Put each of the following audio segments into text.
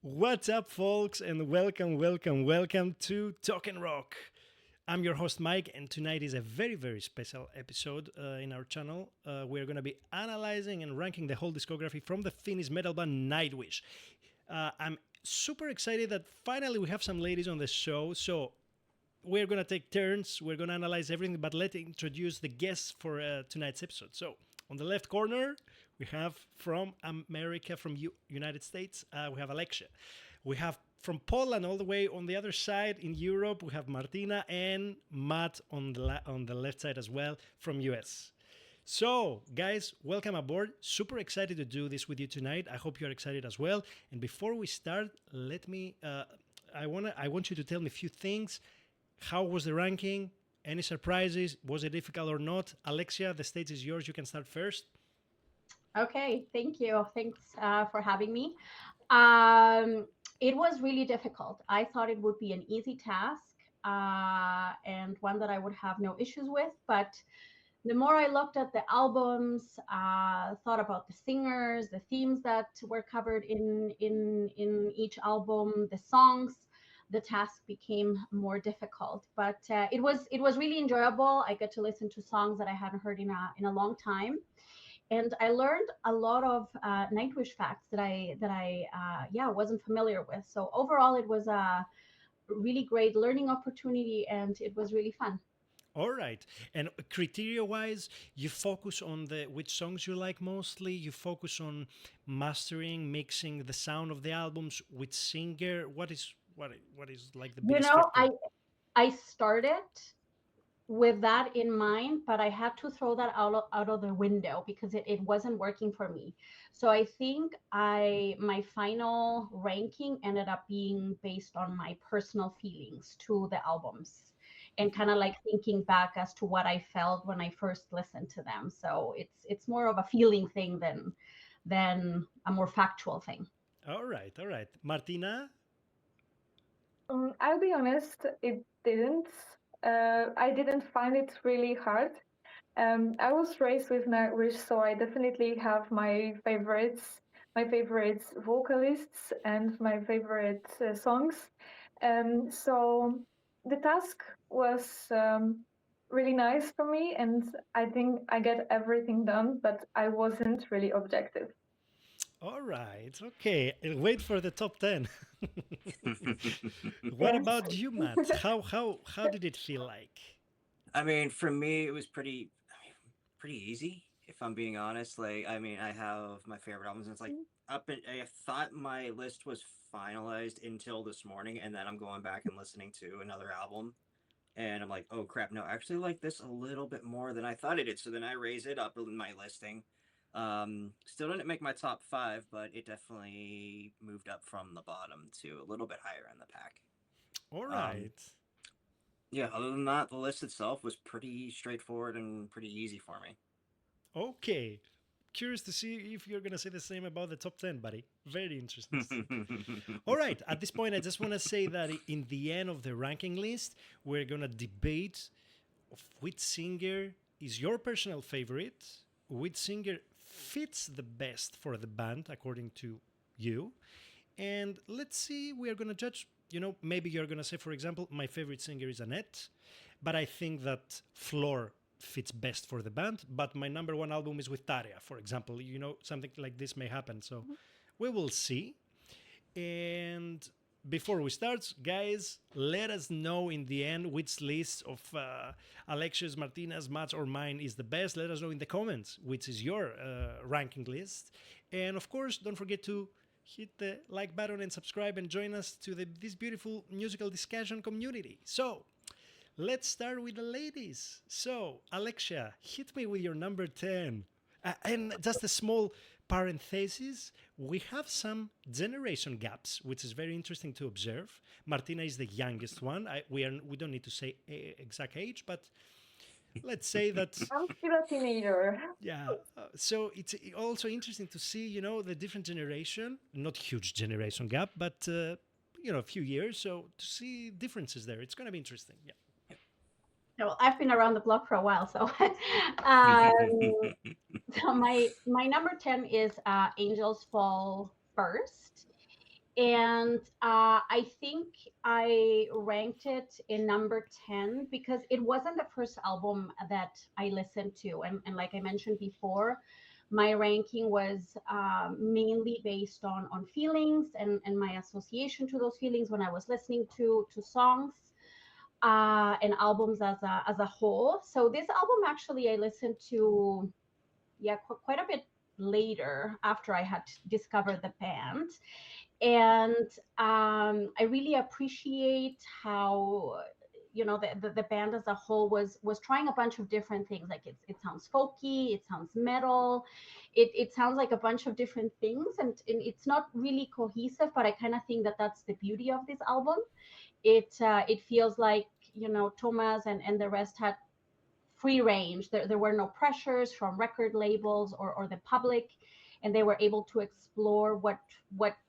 What's up, folks, and welcome to Talking Rock. I'm your host, Mike, and tonight is a very special episode in our channel. We're going to be analyzing and ranking the whole discography from the Finnish metal band Nightwish. I'm super excited that finally we have some ladies on the show, so we're going to take turns. We're going to analyze everything, but let's introduce the guests for tonight's episode. So, on the left corner, we have from America, from United States, we have Alexia. We have from Poland all the way on the other side in Europe, we have Martyna and Matt on the left side as well from US. So, guys, welcome aboard. Super excited to do this with you tonight. I hope you're excited as well. And before we start, I want you to tell me a few things. How was the ranking? Any surprises? Was it difficult or not? Alexia, the stage is yours. You can start first. Okay, thank you. Thanks for having me. Um, it was really difficult. I thought it would be an easy task and one that I would have no issues with. But the more I looked at the albums, thought about the singers, the themes that were covered in each album, the songs, the task became more difficult. But it was really enjoyable. I get to listen to songs that I hadn't heard in a long time, and I learned a lot of Nightwish facts that I wasn't familiar with. So overall, it was a really great learning opportunity, and it was really fun. All right. And criteria-wise, you focus on the which songs you like mostly. You focus on mastering, mixing the sound of the albums with singer. What is like the You biggest know, factor? I started with that in mind, but I had to throw that out of the window because it wasn't working for me. So I think my final ranking ended up being based on my personal feelings to the albums and kind of like thinking back as to what I felt when I first listened to them. So it's more of a feeling thing than a more factual thing. All right, all right. Martina? I'll be honest, it didn't. I didn't find it really hard. I was raised with Nightwish, so I definitely have my favorites vocalists, and my favorite songs. So the task was really nice for me, and I think I get everything done, but I wasn't really objective. All right, okay. Wait for the top 10. What Yes. about you, Matt? How did it feel like? I mean, for me, it was pretty easy. If I'm being honest, I have my favorite albums. And it's like I thought my list was finalized until this morning, and then I'm going back and listening to another album, and I'm like, oh crap, no, I actually like this a little bit more than I thought it did. So then I raise it up in my listing. Still didn't make my top five, but it definitely moved up from the bottom to a little bit higher in the pack. All Um, right. yeah, other than that, the list itself was pretty straightforward and pretty easy for me. Okay. Curious to see if you're going to say the same about the top 10, buddy. Very interesting to see. All right. At this point, I just want to say that in the end of the ranking list, we're going to debate of which singer is your personal favorite, which singer fits the best for the band according to you. And let's see, we are going to judge. Maybe you're going to say, for example, my favorite singer is Annette, but I think that Floor fits best for the band. But my number one album is with Taria, for example. Something like this may happen. So we will see. And before we start, guys, let us know in the end which list of Alexia's, Martina's, Matt's, or mine is the best. Let us know in the comments which is your ranking list. And of course, don't forget to hit the like button and subscribe and join us to this beautiful musical discussion community. So, let's start with the ladies. So, Alexia, hit me with your number 10. And just a small parenthesis, we have some generation gaps, which is very interesting to observe. Martina is the youngest one. We don't need to say exact age, but let's say that I'm still a teenager. yeah. So it's also interesting to see, the different generation, not huge generation gap, but a few years. So to see differences there, it's going to be interesting. Yeah. Well, I've been around the block for a while, so um, so my number 10 is Angels Fall First. And I think I ranked it in number 10 because it wasn't the first album that I listened to. And like I mentioned before, my ranking was mainly based on feelings and my association to those feelings when I was listening to songs and albums as a whole. So this album actually I listened to, yeah, quite a bit later after I had discovered the band. And I really appreciate how, you know, the band as a whole was trying a bunch of different things. Like it sounds folky, it sounds metal, it sounds like a bunch of different things, and it's not really cohesive, but I kind of think that that's the beauty of this album. It feels like, you know, Thomas and the rest had free range. There were no pressures from record labels or the public, and they were able to explore what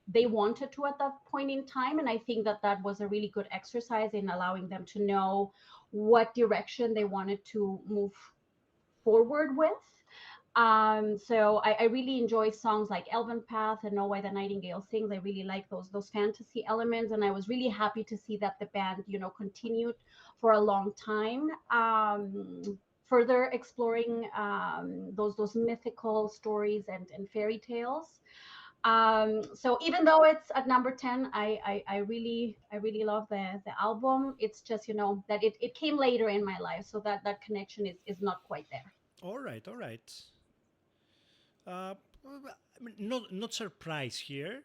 they wanted to at that point in time. And I think that that was a really good exercise in allowing them to know what direction they wanted to move forward with. So I really enjoy songs like Elven Path and Know Why the Nightingale Sings. I really like those fantasy elements, and I was really happy to see that the band, you know, continued for a long time, further exploring those mythical stories and fairy tales. So even though it's at number 10, I really love the album. It's just, you know, that it came later in my life, so that connection is not quite there. All right, all right. Uh, I mean, not surprised here.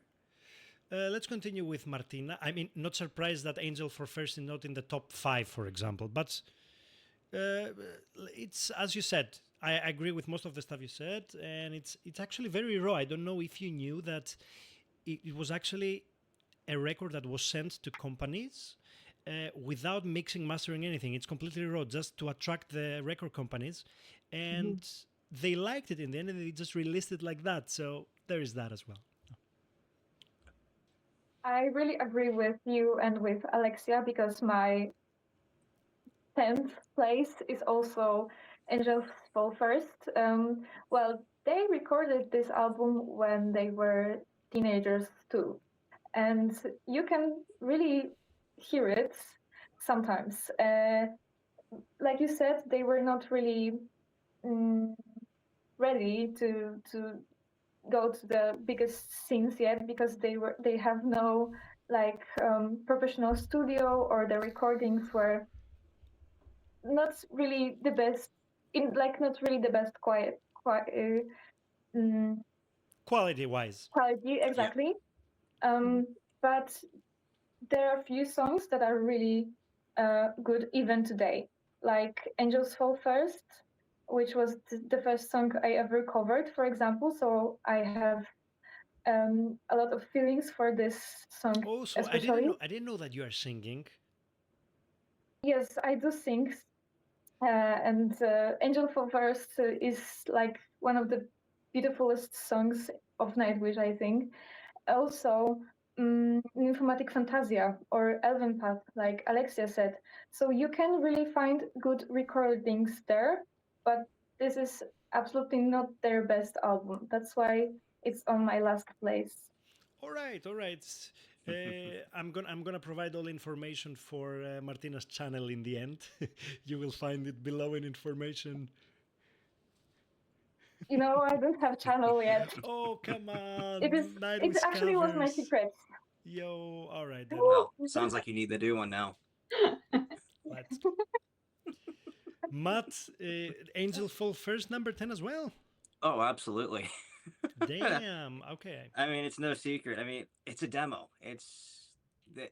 Let's continue with Martina. I mean, not surprised that Angel for First is not in the top five, for example. But uh, it's as you said. I agree with most of the stuff you said, and it's actually very raw. I don't know if you knew that it was actually a record that was sent to companies without mixing, mastering anything. It's completely raw, just to attract the record companies, and they liked it in the end, and they just released it like that. So there is that as well. I really agree with you and with Alexia because my 10th place is also Angels Fall First. Well, they recorded this album when they were teenagers too. And you can really hear it sometimes. Like you said, they were not really mm, ready to go to the biggest scenes yet because they have no like professional studio, or the recordings were not really the best in like not really the best mm, Quality wise. quality Yeah. exactly. But there are a few songs that are really good even today, like Angels Fall First, which was the first song I ever covered, for example. So I have a lot of feelings for this song, Oh, so especially. I didn't know that you are singing. Yes, I do sing, and Angel Fall First is like one of the beautifulest songs of Nightwish, I think. Also, Nymphomatic Fantasia or Elven Path, like Alexia said. So you can really find good recordings there, but this is absolutely not their best album. That's why it's on my last place. All right, all right. I'm gonna provide all information for Martina's channel in the end. You will find it below in information. You know, I don't have channel yet. Oh come It is. on, It Nightwish actually was my covers. secret. Yo, all right then. Well, sounds like you need to do one now. Let's go. Matt, Angel Fall First, number 10 as well. Oh, absolutely. Damn. Okay. I mean, it's no secret. I mean, it's a demo.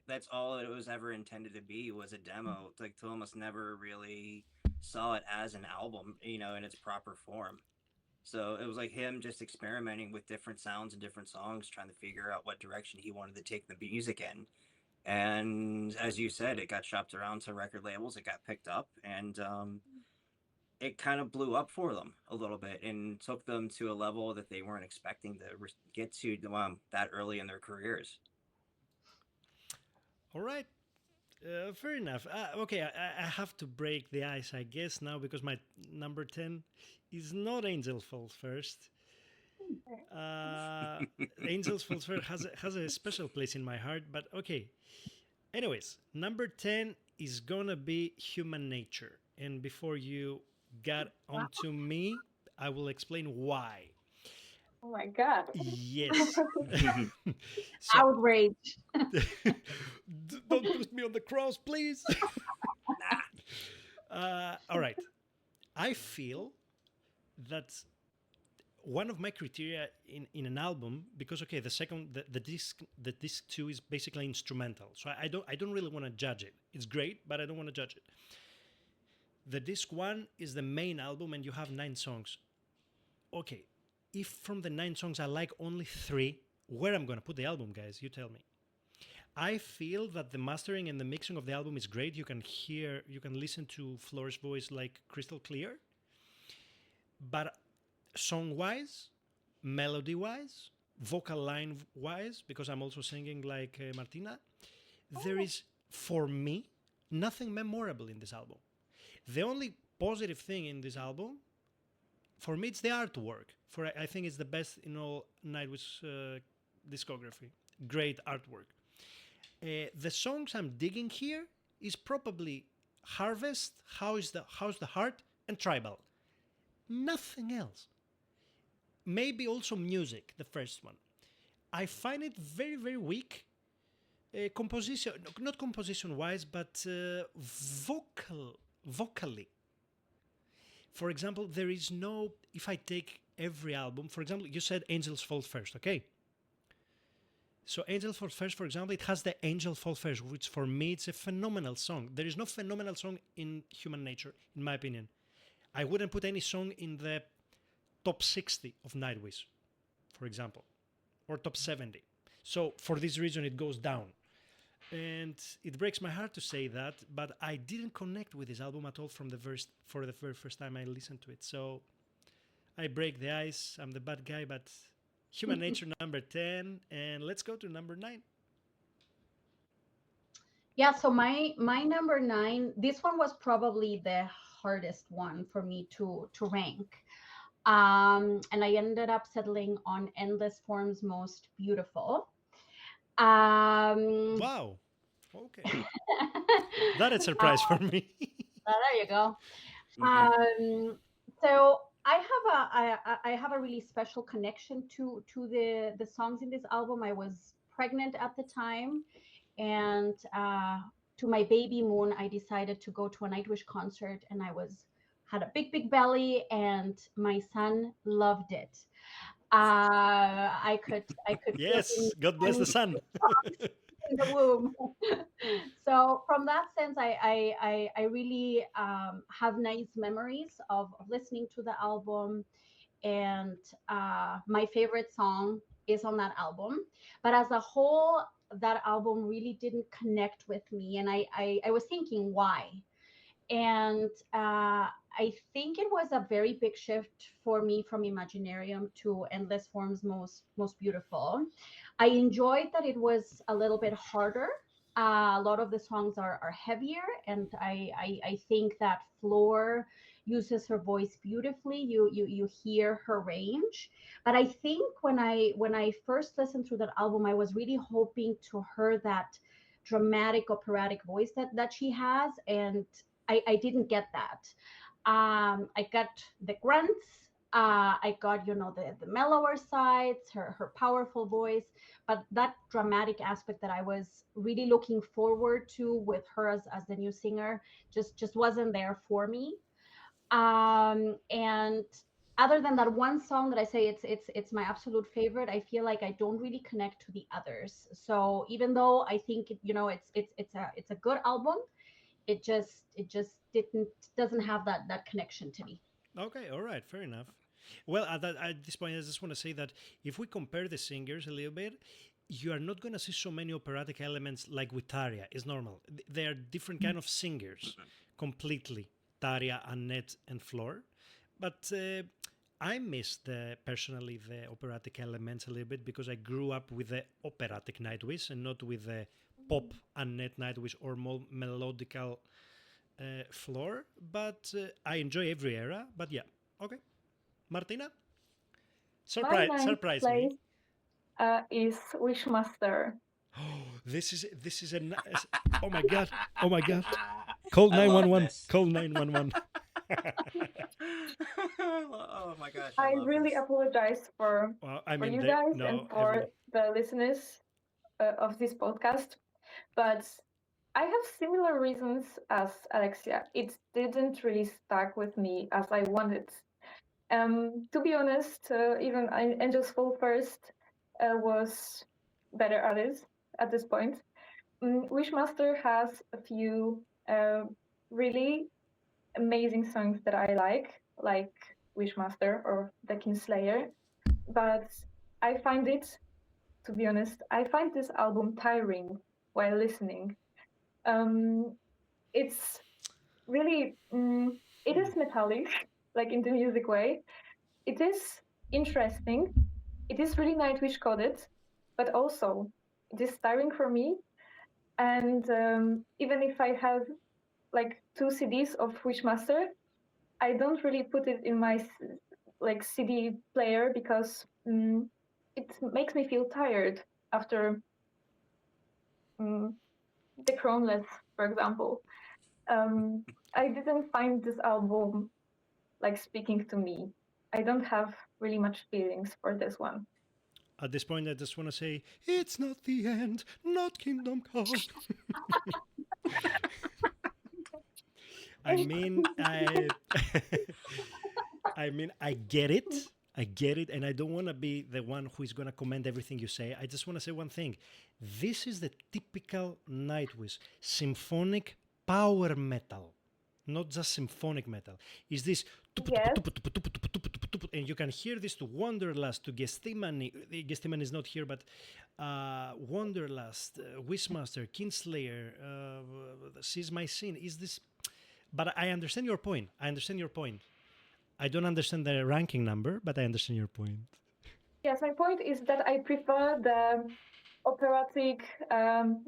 That's all it was ever intended to be, was a demo. It's like Thomas never really saw it as an album, you know, in its proper form. So it was like him just experimenting with different sounds and different songs, trying to figure out what direction he wanted to take the music in. And as you said, it got shopped around to record labels. It got picked up, and it kind of blew up for them a little bit and took them to a level that they weren't expecting to get to that early in their careers. All right. Fair enough. Okay, I have to break the ice, I guess, now because my number 10 is not Angel Falls First. Uh, Angels Falls Fair has a special place in my heart, but okay. Anyways, number 10 is gonna be Human Nature. And before you get Wow. onto me, I will explain why. Oh my God. Yes. So, Outrage. don't put me on the cross, please. Nah. All right. I feel that one of my criteria in an album, because okay, the disc two is basically instrumental, so I don't really want to judge it. It's great, but I don't want to judge it. The disc one is the main album, and you have 9 songs. Okay, if from the 9 songs I like only 3, where I'm gonna put the album, guys? You tell me. I feel that the mastering and the mixing of the album is great. You can listen to Floor's voice like crystal clear, but song wise, melody wise, vocal line wise, because I'm also singing like Martyna, there is, for me, nothing memorable in this album. The only positive thing in this album, for me, it's the artwork. I think it's the best in all Nightwish discography. Great artwork. The songs I'm digging here is probably Harvest, How's the Heart, and Tribal. Nothing else. Maybe also Music, the first one. I find it very, very weak. Composition, not composition wise, but vocally. For example, there is no. If I take every album, for example, you said Angels Fall First, okay? So Angel Fall First, for example, it has the Angel Fall First, which for me it's a phenomenal song. There is no phenomenal song in Human Nature, in my opinion. I wouldn't put any song in the top 60 of Nightwish, for example, or top 70. So for this reason, it goes down. And it breaks my heart to say that, but I didn't connect with this album at all for the very first time I listened to it. So I break the ice. I'm the bad guy, but Human Nature number 10, and let's go to number 9. Yeah, so my number 9, this one was probably the hardest one for me to rank. And I ended up settling on Endless Form's Most Beautiful. Wow. Okay. That is a surprise for me. There you go. Mhm. So I have a really special connection to the songs in this album. I was pregnant at the time, and to my baby moon, I decided to go to a Nightwish concert, and I had a big belly, and my son loved it. I could feel him Yes, God bless the sun. in the womb. So from that sense, I really have nice memories of listening to the album, and my favorite song is on that album. But as a whole, that album really didn't connect with me, and I was thinking why. And I think it was a very big shift for me from Imaginarium to Endless Form's Most Beautiful. I enjoyed that it was a little bit harder. A lot of the songs are heavier, and I think that Floor uses her voice beautifully. You hear her range. But I think when I first listened to that album, I was really hoping to hear that dramatic operatic voice that she has, and I didn't get that. I got the grunts. I got, the mellower sides, her powerful voice, but that dramatic aspect that I was really looking forward to with her as the new singer just wasn't there for me. And other than that one song that I say it's my absolute favorite, I feel like I don't really connect to the others. So even though I think it's a good album, it just doesn't have that connection to me. Okay, all right, fair enough. Well, at this point, I just want to say that if we compare the singers a little bit, you are not going to see so many operatic elements like with Taria. It's normal. They are different kind of singers, completely. Taria, Annette, and Floor. But I miss personally the operatic elements a little bit because I grew up with the operatic Nightwish and not with the pop Annette Nightwish or more melodical Floor. But I enjoy every era. But yeah, okay. Martina? My Surprise! ninth Surprise me! place is Wishmaster. Oh, this is oh my god! Oh my god! Call I love 911! this. Call 911! Oh my gosh, I I love really this. apologize Well, I for mean, you guys and no, for the listeners of this podcast, but I have similar reasons as Alexia. It didn't really stuck with me as I wanted. To be honest, even Angel's Fall First was better at this point. Wishmaster has a few really amazing songs that I like Wishmaster or The Kinslayer, but I find it, to be honest, I find this album tiring while listening. Um, it's really, it is metallic, like in the music way. It is interesting. It is really Nightwish coded, but also it is tiring for me. And even if I have like 2 CDs of Wishmaster, I don't really put it in my like CD player because it makes me feel tired after the Chroneless, for example. I didn't find this album like speaking to me. I don't have really much feelings for this one. At this point, I just want to say, it's not the end, not Kingdom Come. I mean, I mean, I get it. I get it. And I don't want to be the one who is going to comment everything you say. I just want to say one thing. This is the typical Nightwish symphonic power metal, not just symphonic metal. Is this, Yes, and you can hear this to Wanderlust, to Gestimani. Gestimani is not here, but Wanderlust, Wishmaster, Kinslayer, Seize My Sin. Is this? But I understand your point. I understand your point. I don't understand the ranking number, but I understand your point. yes, my point is that I prefer the operatic,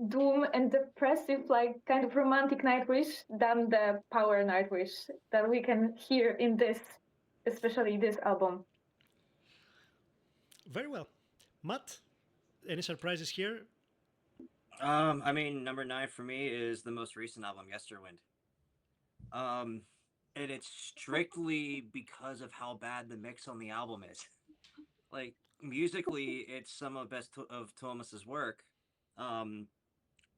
doom and depressive, like kind of romantic Nightwish than the power Nightwish that we can hear in this, especially this album. Very well. Matt, any surprises here? I mean, number 9 for me is the most recent album, Yesterwind. Um, and it's strictly because of how bad the mix on the album is. Like musically, it's some of best of Thomas's work, um,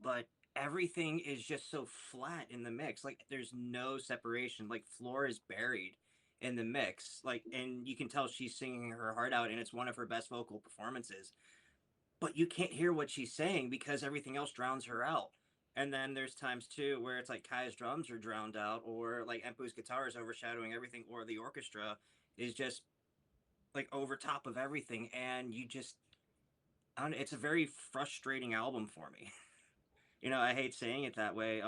but everything is just so flat in the mix. Like there's no separation. Like Floor is buried in the mix. Like, and you can tell she's singing her heart out, and it's one of her best vocal performances. But you can't hear what she's saying because everything else drowns her out. And then there's times too where it's like Kai's drums are drowned out, or like Empu's guitar is overshadowing everything, or the orchestra is just like over top of everything, and you just, I don't know, it's a very frustrating album for me. I hate saying it that way,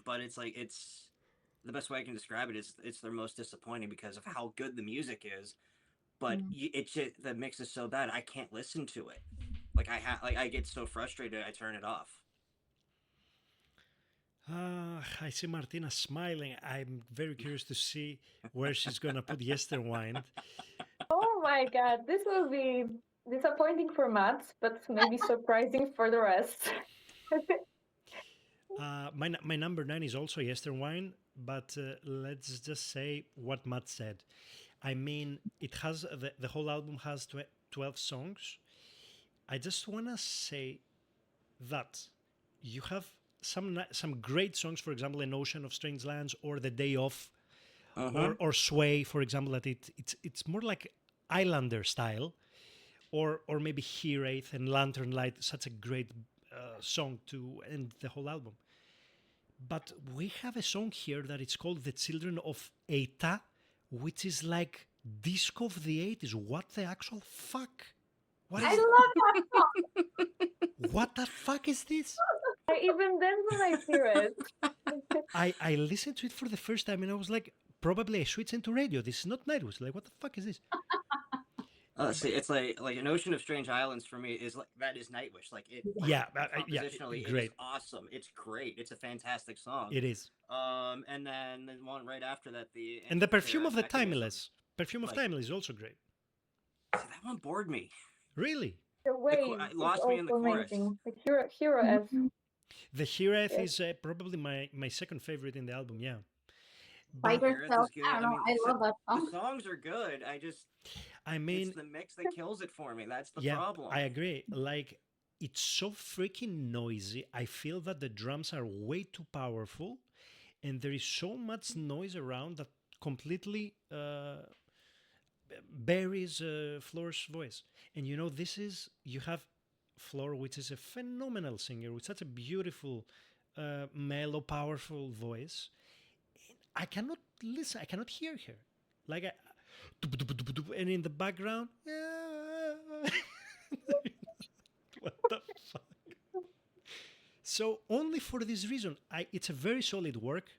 but it's like it's the best way I can describe it is it's their most disappointing because of how good the music is, but it's just the mix is so bad I can't listen to it. Like I get so frustrated I turn it off. I see Martina smiling. I'm very curious to see where she's gonna put Yesterwind. Oh my god, this will be disappointing for Matt, but maybe surprising for the rest. My number 9 is also Yesterwine, but let's just say what Matt said. I mean, it has the whole album has 12 songs. I just wanna say that you have some great songs, for example, "An Ocean of Strange Lands" or "The Day Off," or "Sway," for example. That it's more like Islander style, or maybe "Wraith" and "Lantern Light." Such a great song to end the whole album. But we have a song here that it's called "The Children of Eta," which is like disco of the 80s. What the actual fuck? What I is love that song. what the fuck is this? I even dance when I hear it. I listened to it for the first time and I was like, probably I switched into radio. This is not Nightwish. Like, what the fuck is this? See, it's like An Ocean of Strange Islands for me is like that is Nightwish. Like it, Yeah, yeah, compositionally, it is great. awesome. It's great. It's a fantastic song. It is. And then the one right after that, And the perfume of the Mechanism. Timeless. Perfume of Like, Timeless is also great. See, that one bored me. Really? The Waves It is lost me in the also chorus. amazing. Like Hero F. The Hireth Yes. is probably my second favorite in the album. Yeah, By but Gareth yourself. is I good. don't I know. mean, I love that the song. songs are good. I It's mean, the mix that kills it for me. That's the yeah, problem. I agree. Like, it's so freaking noisy. I feel that the drums are way too powerful, and there is so much noise around that completely buries Floor's voice. And you know, you have Floor, which is a phenomenal singer with such a beautiful, mellow, powerful voice. I cannot listen. I cannot hear her. Like, and in the background, what the fuck? So only for this reason, it's a very solid work.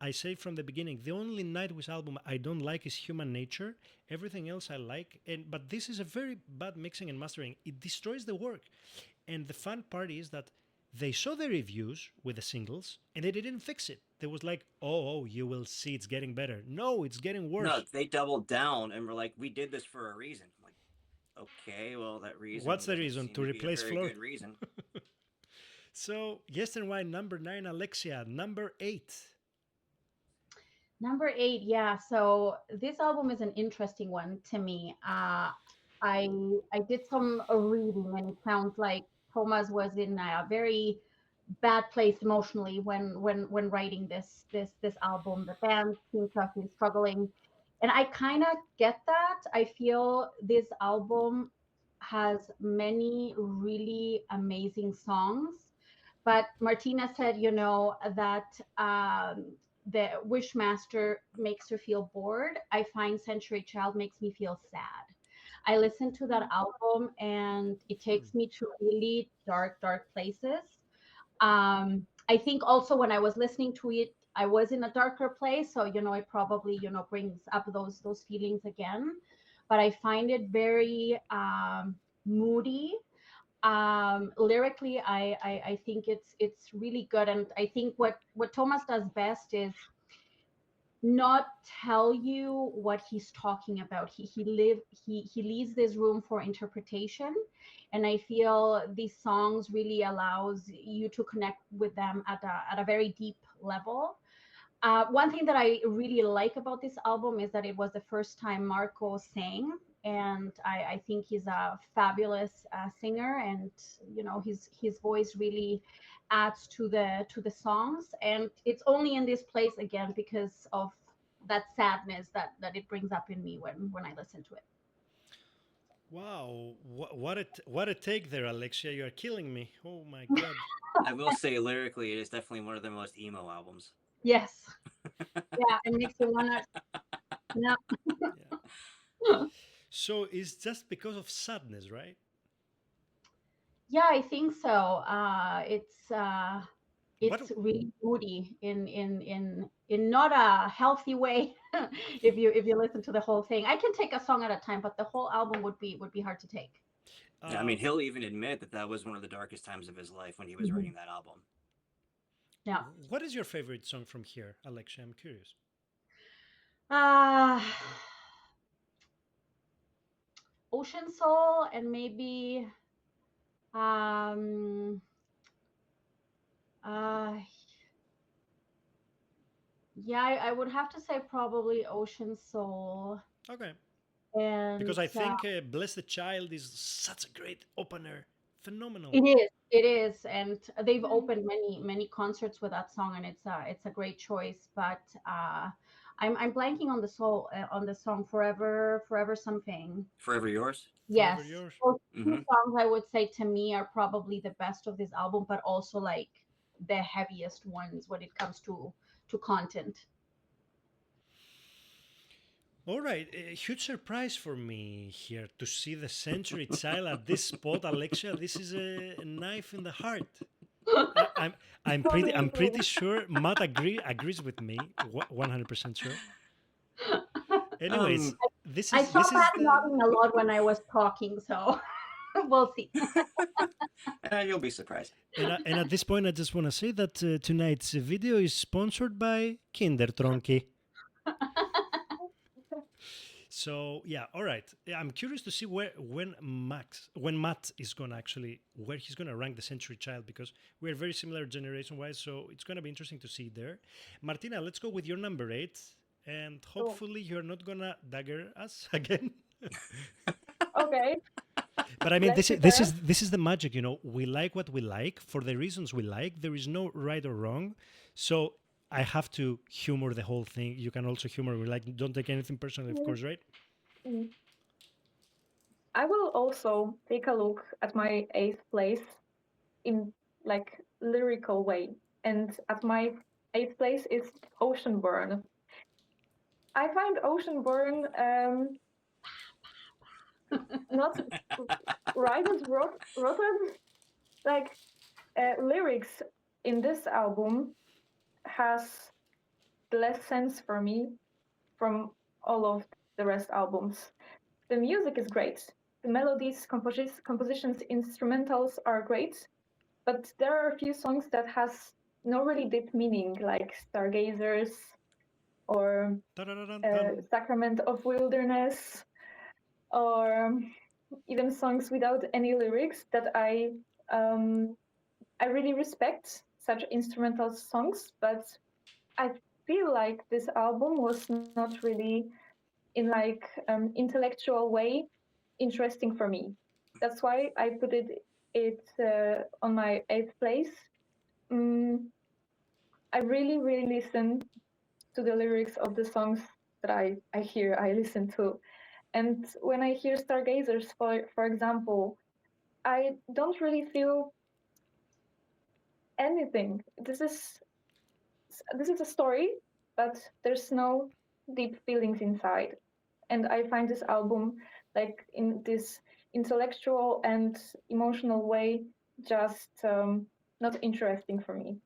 I say from the beginning, the only Nightwish album I don't like is Human Nature. Everything else I like, but this is a very bad mixing and mastering. It destroys the work. And the fun part is that they saw the reviews with the singles and they didn't fix it. They was like, oh, you will see it's getting better. No, it's getting No, worse. they doubled down and were like, "We did this for a reason." I'm like, okay, well, that reason What's the doesn't reason? seem To to be a replace very Floor? good reason. So, Yesterday, number 9, Alexia, number 8. Number 8, yeah. So this album is an interesting one to me. I I did some reading, and it sounds like Thomas was in a very bad place emotionally when writing this album. The band seems to have been struggling, and I kind of get that. I feel this album has many really amazing songs, but Martyna said, that the Wishmaster makes her feel bored. I find Century Child makes me feel sad. I listen to that album and it takes me to really dark places. I think also when I was listening to it, I was in a darker place, so it probably brings up those feelings again. But I find it very moody. Lyrically, I think it's really good, and I think what Thomas does best is not tell you what he's talking about. He leaves this room for interpretation, and I feel these songs really allows you to connect with them at a very deep level. One thing that I really like about this album is that it was the first time Marco sang, and I think he's a fabulous singer, and his voice really adds to the songs, and it's only in this place again because of that sadness that it brings up in me when I listen to it. Wow, what a take there, Alexia. You are killing me. Oh my god. I will say, lyrically, it is definitely one of the most emo albums. Yes, yeah, it makes you wanna. Yeah. Yeah. So it's just because of sadness, right? Yeah, I think so. What? It's really moody in not a healthy way. if you listen to the whole thing, I can take a song at a time, but the whole album would be hard to take. I mean, he'll even admit that was one of the darkest times of his life when he was writing that album. Yeah. What is your favorite song from here, Alexia? I'm curious. Uh Ocean Soul, and maybe um uh yeah, I would have to say probably Ocean Soul. Okay. And Because I think Bless the Child is such a great opener. Phenomenal. it is, and they've opened many concerts with that song, and it's a great choice. But I'm blanking on the song Forever Something. Forever Yours? Yes, Forever Yours. those two Mm-hmm. songs I would say to me are probably the best of this album, but also like the heaviest ones when it comes to content. All right, a huge surprise for me here to see the Century Child at this spot, Alexia. This is a knife in the heart. I'm pretty sure Matt agrees with me, 100% sure. Anyways, I saw this is Matt the nodding a lot when I was talking, so we'll see. You'll be surprised. and at this point I just want to say that tonight's video is sponsored by Kindertronki. So yeah, all right. Yeah, I'm curious to see when Matt is gonna actually where he's gonna rank the Century Child because we're very similar generation wise. So it's gonna be interesting to see there. Martina, let's go with your number 8, and So, hopefully you're not gonna dagger us again. okay, But I mean, let's prepare. this is the magic, you know. We like what we like for the reasons we like. There is no right or wrong. So I have to humor the whole thing. You can also humor. Like, don't take anything personally, of Mm, course, right? mm. I will also take a look at my eighth place in like lyrical way, and at my eighth place is Ocean Burn. I find Ocean Burn not right as rotten. Like lyrics in this album has less sense for me from all of the rest albums. The music is great. The melodies, compositions, instrumentals are great, but there are a few songs that has no really deep meaning, like Stargazers or Ta-da-da-dun-dun. Sacrament of Wilderness, or even songs without any lyrics that I really respect such instrumental songs, but I feel like this album was not really in like intellectual way interesting for me. That's why I put it on my eighth place. Mm, I really listen to the lyrics of the songs that I listen to. And when I hear Stargazers, for example, I don't really feel anything. This is a story, but there's no deep feelings inside. And I find this album like in this intellectual and emotional way just not interesting for me.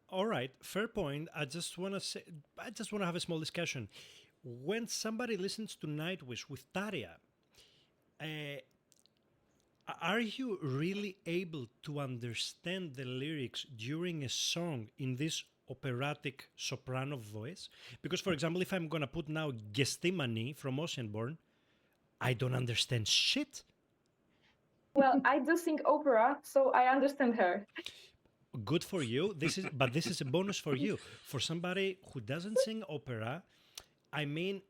All right, fair point. I just want to have a small discussion. When somebody listens to Nightwish with Taria, uh, are you really able to understand the lyrics during a song in this operatic soprano voice? Because, for example, if I'm gonna put now Gestimani from Oceanborn, I don't understand shit. Well, I do sing opera, so I understand her. Good for you. This is a bonus for you. For somebody who doesn't sing opera, I mean,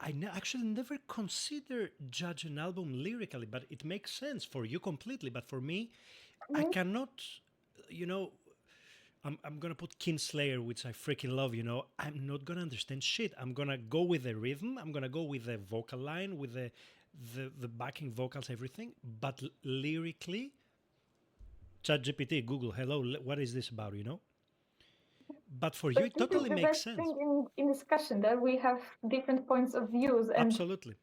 actually never consider judge an album lyrically, but it makes sense for you completely. But for me, I Mhm. cannot, you know, I'm gonna put Kinslayer, which I freaking love. You know, I'm not gonna understand shit. I'm gonna go with the rhythm. I'm gonna go with the vocal line, with the backing vocals, everything. But lyrically, ChatGPT, Google, hello, what is this about? You know. But for you, But it this is totally the makes best sense. thing in discussion that we have different points of views, and Absolutely.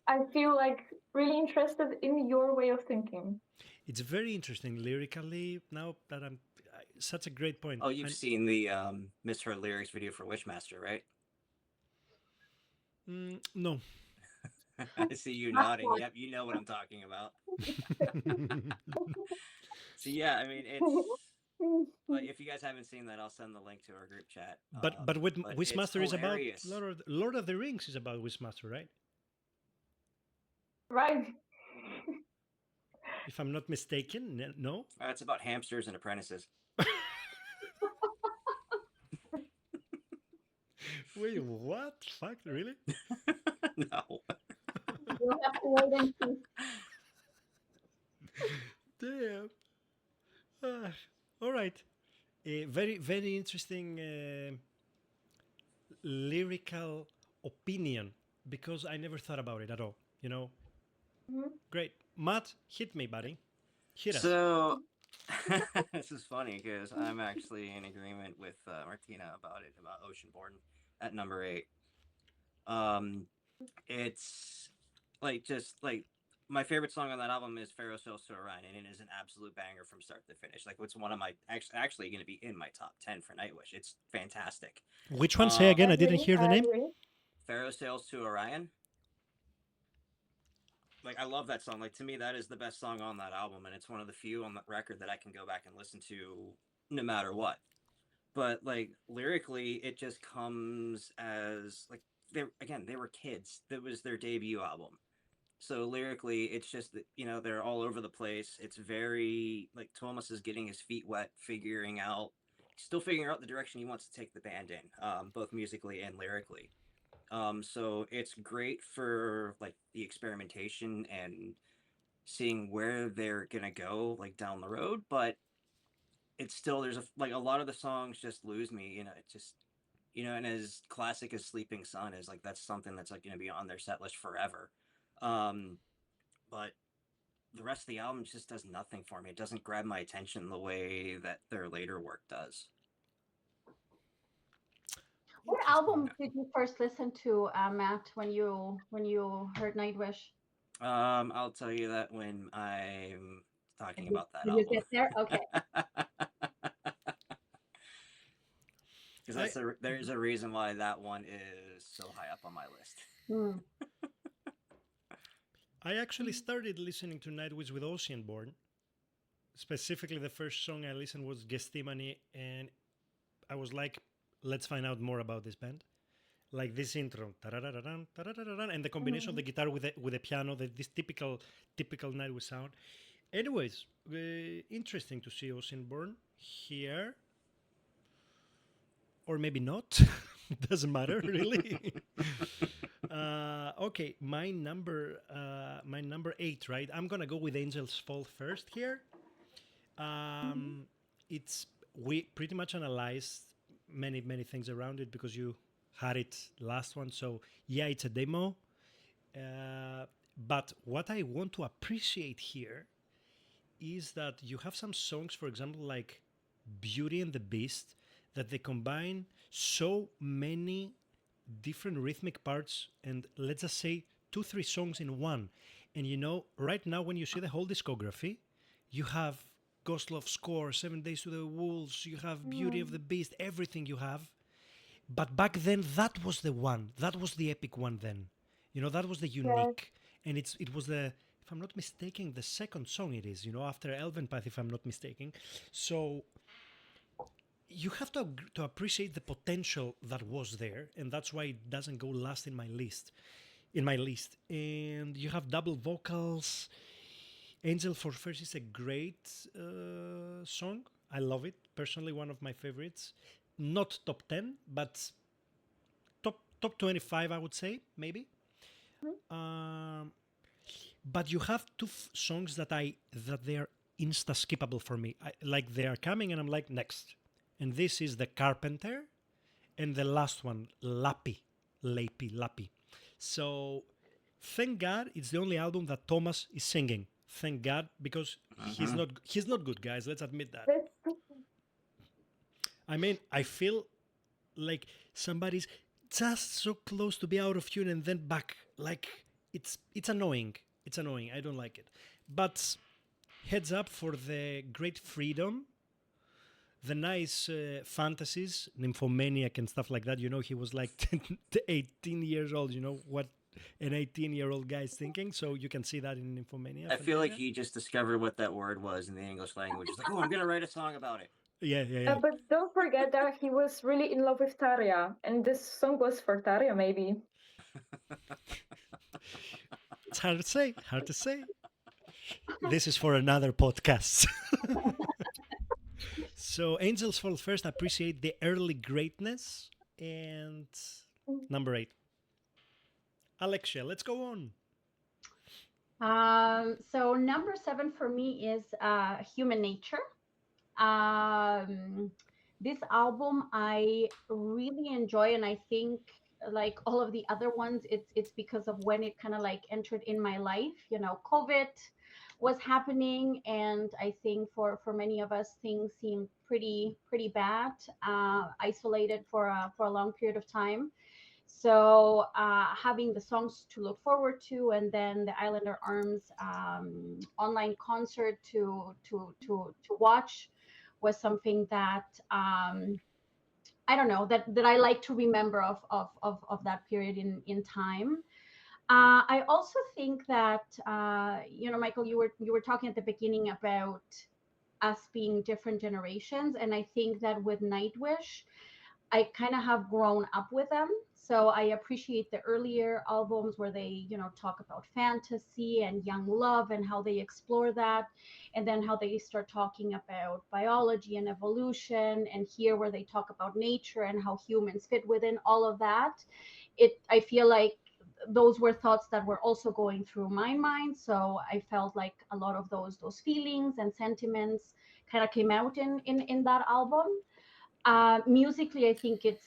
I feel like really interested in your way of thinking. It's very interesting lyrically. Now that such a great point. Oh, you've And seen the misheard lyrics video for Wishmaster, right? no. I see you Of nodding. course. Yep, you know what I'm talking about. So yeah, I mean, it's like if you guys haven't seen that, I'll send the link to our group chat. But with But it's Wishmaster is about hilarious. Lord of the Rings is about Wishmaster, right? Right. If I'm not mistaken, no. It's about hamsters and apprentices. Wait, what? Fuck, really? No. We'll have to wait and see. Damn. All right. Very interesting lyrical opinion because I never thought about it at all. You know, Mhm. great. Matt, hit me, buddy. Hit us. So this is funny because I'm actually in agreement with Martina about it, about Oceanborn at number 8. Um, it's like just like my favorite song on that album is Pharaoh Sails to Orion, and it is an absolute banger from start to finish. Like it's one of my actually going to be in my top 10 for Nightwish. It's fantastic. Which one? Say again. I didn't hear the I name. agree. Pharaoh Sails to Orion. Like I love that song. Like to me, that is the best song on that album, and it's one of the few on that record that I can go back and listen to no matter what. But like lyrically, it just comes as like they were kids. That was their debut album. So lyrically, it's just that, they're all over the place. It's very like Thomas is getting his feet wet, still figuring out the direction he wants to take the band in, both musically and lyrically. So it's great for like the experimentation and seeing where they're gonna go like down the road. But it's still there's a lot of the songs just lose me. It just and as classic as Sleeping Sun is, like that's something that's like gonna be on their set list forever. Um, but the rest of the album just does nothing for me. It doesn't grab my attention the way that their later work does. What Interesting. album did you first listen to, Matt, when you heard Nightwish? I'll tell you that when I'm talking Did you, about that did you album. get there? Okay. Because there's a reason why that one is so high up on my list. Hmm. I actually started listening to Nightwish with Oceanborn. Specifically, the first song I listened was Gethsemane, and I was like, let's find out more about this band. Like this intro, tararararan, tararararan, and the combination of the guitar with the piano, this typical Nightwish sound. Anyways, interesting to see Oceanborn here, or maybe not. Doesn't matter really. Okay, my number 8, right? I'm gonna go with Angels Fall first here. It's we pretty much analyzed many things around it because you had it last one. So yeah, it's a demo. But what I want to appreciate here is that you have some songs, for example, like Beauty and the Beast, that they combine so many different rhythmic parts and let's just say 2 3 songs in one. And right now when you see the whole discography, you have Ghost Love Score, 7 Days to the Wolves, you have Beauty of the Beast, everything you have. But back then that was the one, that was the epic one then. That was the Yes. unique. And it was the, if I'm not mistaken, the second song it is, after Elven Path, if I'm not mistaken. So you have to appreciate the potential that was there, and that's why it doesn't go last in my list. And you have double vocals. Angel for First is a great song. I love it personally, one of my favorites. Not top 10, but top 25, I would say, maybe. But you have two songs that they are insta skippable for me. Like they are coming, and I'm like next. And this is The Carpenter, and the last one, Lappy. So thank God it's the only album that Thomas is singing. Thank God, because he's not good, guys. Let's admit that. That's I mean, I feel like somebody's just so close to be out of tune and then back. Like it's annoying. It's annoying. I don't like it. But heads up for the great freedom, the nice fantasies, nymphomaniac and stuff like that. He was like 18 years old. What an 18-year-old guy is thinking. So you can see that in nymphomania. I feel like he just discovered what that word was in the English language. He's like, oh, I'm going to write a song about it. Yeah. But don't forget that he was really in love with Tarja, and this song was for Tarja, maybe. It's hard to say. This is for another podcast. So Angels Fall First, appreciate the early greatness. And number 8. Alexia, let's go on. So number 7 for me is Human Nature. This album I really enjoy, and I think like all of the other ones, it's because of when it kind of like entered in my life. COVID was happening, and I think for many of us things seemed pretty bad, isolated for a long period of time. So having the songs to look forward to, and then the Islander Arms online concert to watch was something that I don't know, that I like to remember of that period in time. I also think that Michael, you were talking at the beginning about us being different generations, and I think that with Nightwish, I kind of have grown up with them. So I appreciate the earlier albums where they, talk about fantasy and young love and how they explore that. And then how they start talking about biology and evolution. And here where they talk about nature and how humans fit within all of that. I feel like those were thoughts that were also going through my mind. So I felt like a lot of those feelings and sentiments kind of came out in that album. Musically, I think it's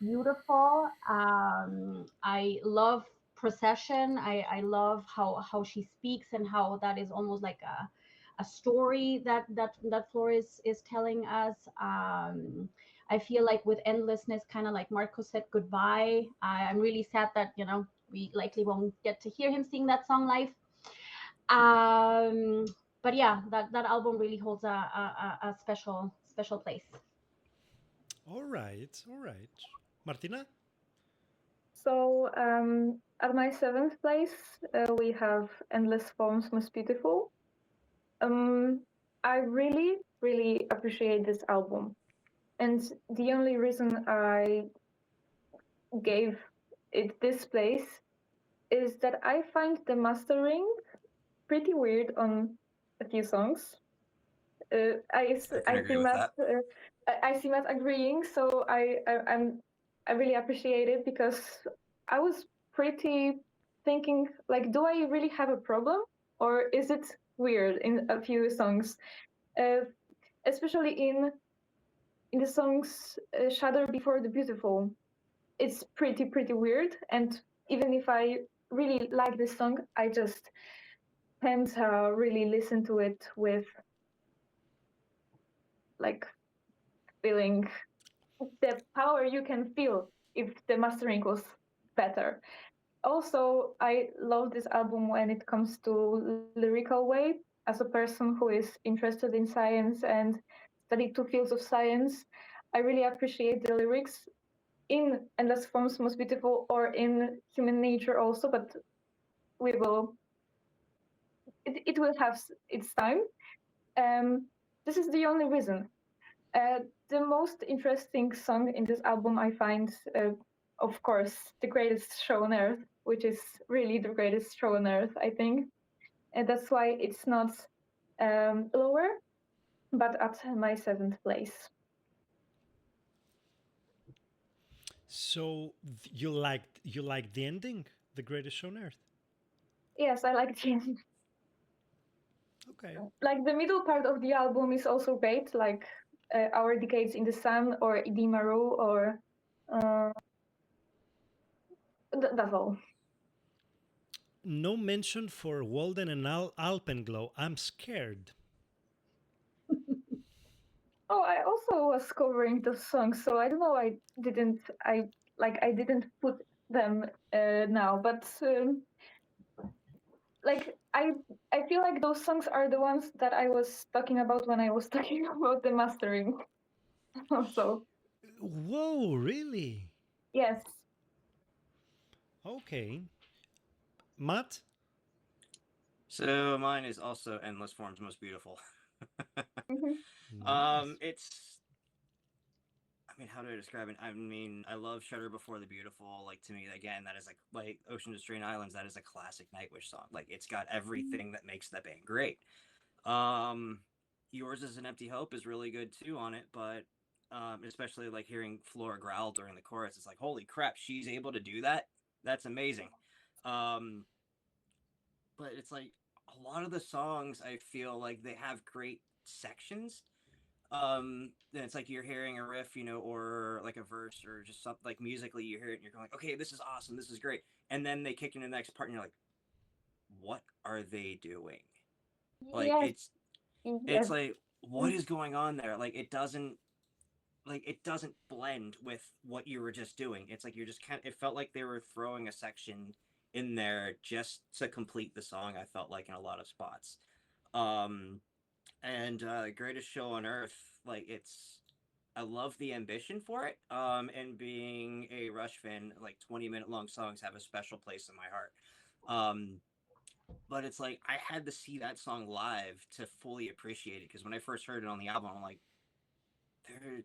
beautiful. I love Procession. I love how she speaks and how that is almost like a story that Flores is telling us. I feel like with Endlessness, kind of like Marco said goodbye. I'm really sad that we likely won't get to hear him sing that song live. Um, but yeah, that album really holds a special place. All right, all right. Martina? So at my seventh place, we have Endless Forms Most Beautiful. Um, I really, really appreciate this album. And the only reason I gave it this place is that I find the mastering pretty weird on a few songs. I can I agree see with Matt that. I see Matt agreeing, so I really appreciate it because I was pretty thinking like, do I really have a problem or is it weird in a few songs, uh, especially in the songs "Shadow Before the Beautiful." It's pretty weird, and even if I really like this song, I just can't really listen to it with like feeling the power you can feel if the mastering was better. Also, I love this album when it comes to lyrical way. As a person who is interested in science and studied two fields of science, I really appreciate the lyrics in Endless Forms Most Beautiful or in Human Nature also, but we will it will have its time. This is the only reason. The most interesting song in this album I find, of course, the greatest show on earth, which is really the greatest show on earth, I think. And that's why it's not lower, but at my seventh place. So you liked the ending, the greatest show on earth. Yes, I like the Okay. like the middle part of the album is also great, like Our Decades in the Sun or Idimaru or uh, that's all. No mention for Walden and Alpenglow. I'm scared. Oh, I also was covering those songs, so I don't know. I didn't put them now, but like I feel like those songs are the ones that I was talking about when I was talking about the mastering. Also, Whoa, really? yes. Okay. Matt? So mine is also Endless Forms Most Beautiful. Mhm. Nice. It's I mean, how do I describe it? I mean, I love Shudder Before the Beautiful. Like to me, again, that is like Ocean to Strain Islands. That is a classic Nightwish song. Like it's got everything that makes that band great. Um, Yours is an Empty Hope is really good too on it, but especially like hearing Flora growl during the chorus, it's like holy crap, she's able to do that. That's amazing. Um, but it's like a lot of the songs I feel like they have great sections. Then it's like you're hearing a riff, or like a verse or just something like musically you hear it and you're going like, okay, this is awesome, this is great. And then they kick into the next part and you're like, what are they doing? Like Yes, it's yes. like what is going on there? It doesn't blend with what you were just doing. It's like you're just it felt like they were throwing a section in there just to complete the song. I felt like in a lot of spots. Um and Greatest Show on Earth, like I love the ambition for it. And being a Rush fan, like 20-minute long songs have a special place in my heart. But it's like I had to see that song live to fully appreciate it because when I first heard it on the album, I'm like, there,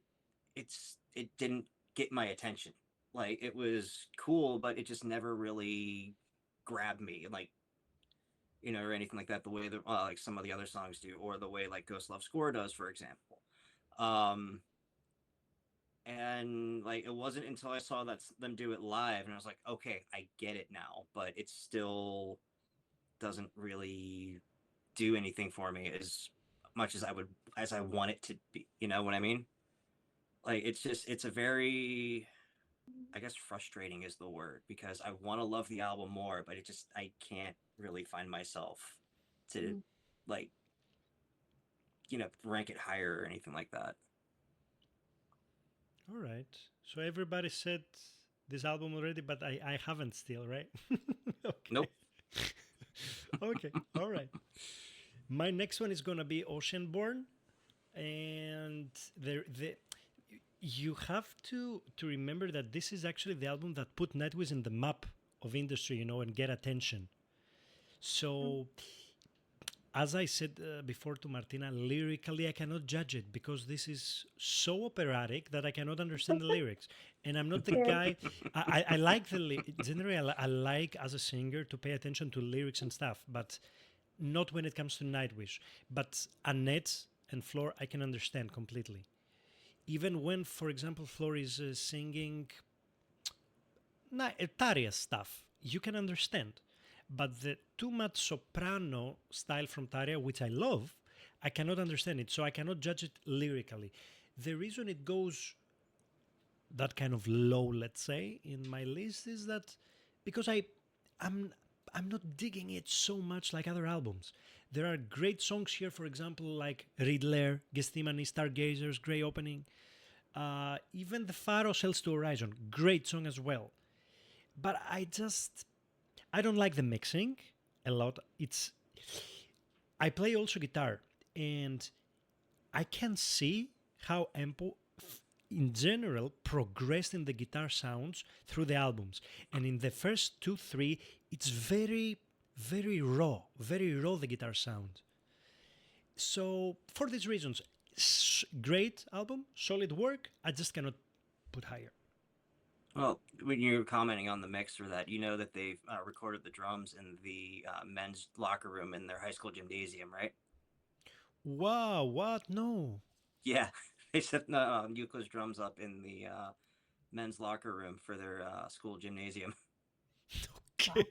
it didn't get my attention. Like it was cool, but it just never really grabbed me, like or anything like that. The way that like some of the other songs do, or the way like Ghost Love Score does, for example. Um, and like it wasn't until I saw them do it live, and I was like, okay, I get it now, but it still doesn't really do anything for me as much as I want it to be. You know what I mean? Like it's a very, I guess frustrating is the word, because I want to love the album more, but I can't really find myself to Mm. like rank it higher or anything like that. All right. So everybody said this album already, but I haven't still, right? Okay. Nope. Okay. All right. My next one is gonna be Oceanborn, and the you have to remember that this is actually the album that put Nightwish in the map of industry, and get attention. So, as I said before to Martina, lyrically I cannot judge it because this is so operatic that I cannot understand the lyrics, and I'm not the Okay. guy. I like generally I like as a singer to pay attention to lyrics and stuff, but not when it comes to Nightwish. But Annette and Floor I can understand completely. Even when, for example, Floor is singing Tarja stuff, you can understand. But the too much soprano style from Tarja, which I love, I cannot understand it. So I cannot judge it lyrically. The reason it goes that kind of low, let's say, in my list is that because I'm I'm not digging it so much like other albums. There are great songs here, for example, like Riddler, Gethsemane, Stargazers, Grey Opening, even The Faro Sells to Horizon, great song as well. But I don't like the mixing a lot. I play also guitar, and I can see how Empo in general progressed in the guitar sounds through the albums. And in the first two, three, it's very, very raw the guitar sound. So for these reasons, great album, solid work. I just cannot put higher. Well, when you're commenting on the mix for that, you know that they've recorded the drums in the men's locker room in their high school gymnasium, right? Wow, what? No. Yeah, they set Yuko's drums up in the men's locker room for their school gymnasium. Okay.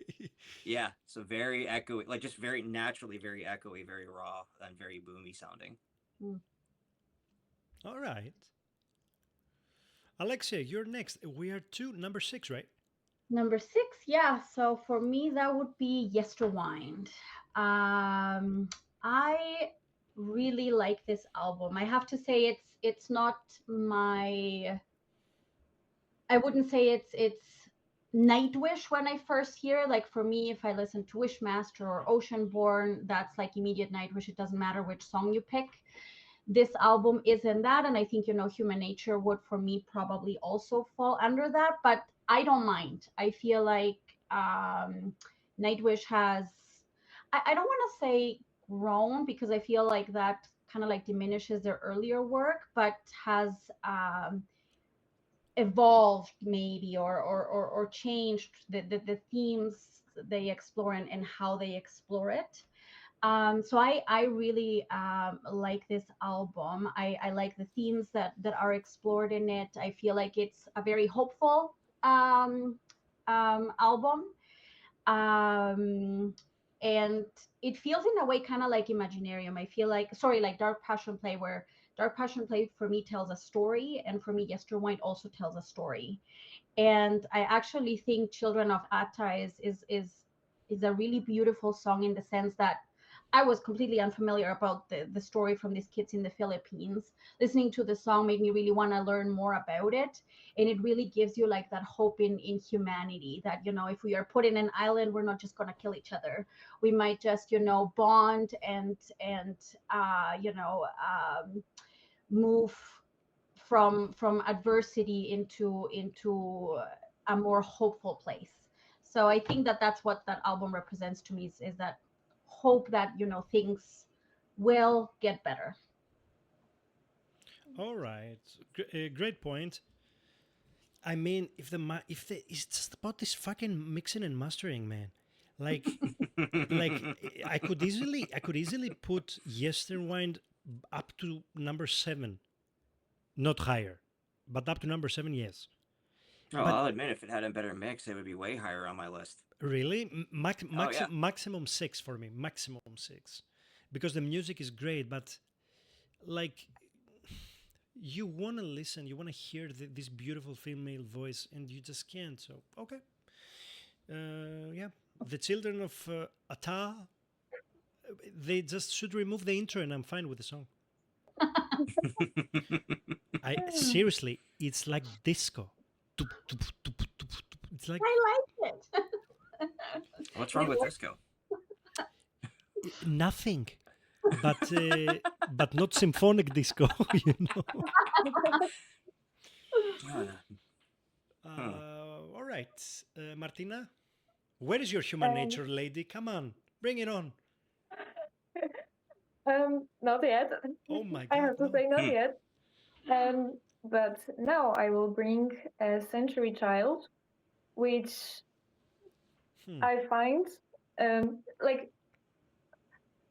Yeah, so very echoey, like just very naturally, very echoey, very raw, and very boomy sounding. Mm. All right. Alexia, you're next. We are to number 6, right? Number 6, yeah. So for me, that would be Yesterwind. I really like this album. I have to say it's not my. I wouldn't say it's Nightwish when I first hear. Like for me, if I listen to Wishmaster or Oceanborn, that's like immediate Nightwish. It doesn't matter which song you pick. This album isn't that, and I think Human Nature would for me probably also fall under that, but I don't mind. I feel like Nightwish has, I don't want to say grown, because I feel like that kind of like diminishes their earlier work, but has evolved maybe, or changed the themes they explore, and how they explore it. So I really like this album. I like the themes that are explored in it. I feel like it's a very hopeful album. And it feels in a way kind of like Imaginarium. I feel like, sorry, like Dark Passion Play, where Dark Passion Play for me tells a story, and for me Yesterwind also tells a story. And I actually think Children of Atta is a really beautiful song, in the sense that I was completely unfamiliar about the story from these kids in the Philippines. Listening to the song made me really want to learn more about it. And it really gives you like that hope in humanity, that, if we are put in an island, we're not just going to kill each other. We might just, bond and move from adversity into a more hopeful place. So I think that's what that album represents to me, is that hope that things will get better. All right. Great point. I mean, it's just about this fucking mixing and mastering, man. Like, I could easily put Yesterwind up to number 7, not higher, but up to number 7, yes. Oh, But I'll admit, if it had a better mix, it would be way higher on my list. really, Oh yeah. maximum 6 for me, maximum 6, because the music is great, but like you want to listen, you want to hear this beautiful female voice, and you just can't. So okay, yeah, the children of Ata, they just should remove the intro, and I'm fine with the song. I seriously, it's like disco. Tup, tup, tup, tup, tup. It's like I like it. What's wrong with disco? nothing, but not symphonic disco, you know. All right, Martina, where is your human nature, lady? Come on, bring it on. Not yet. Oh my I God, have to no. say not yet. But now I will bring a Century Child, which I find like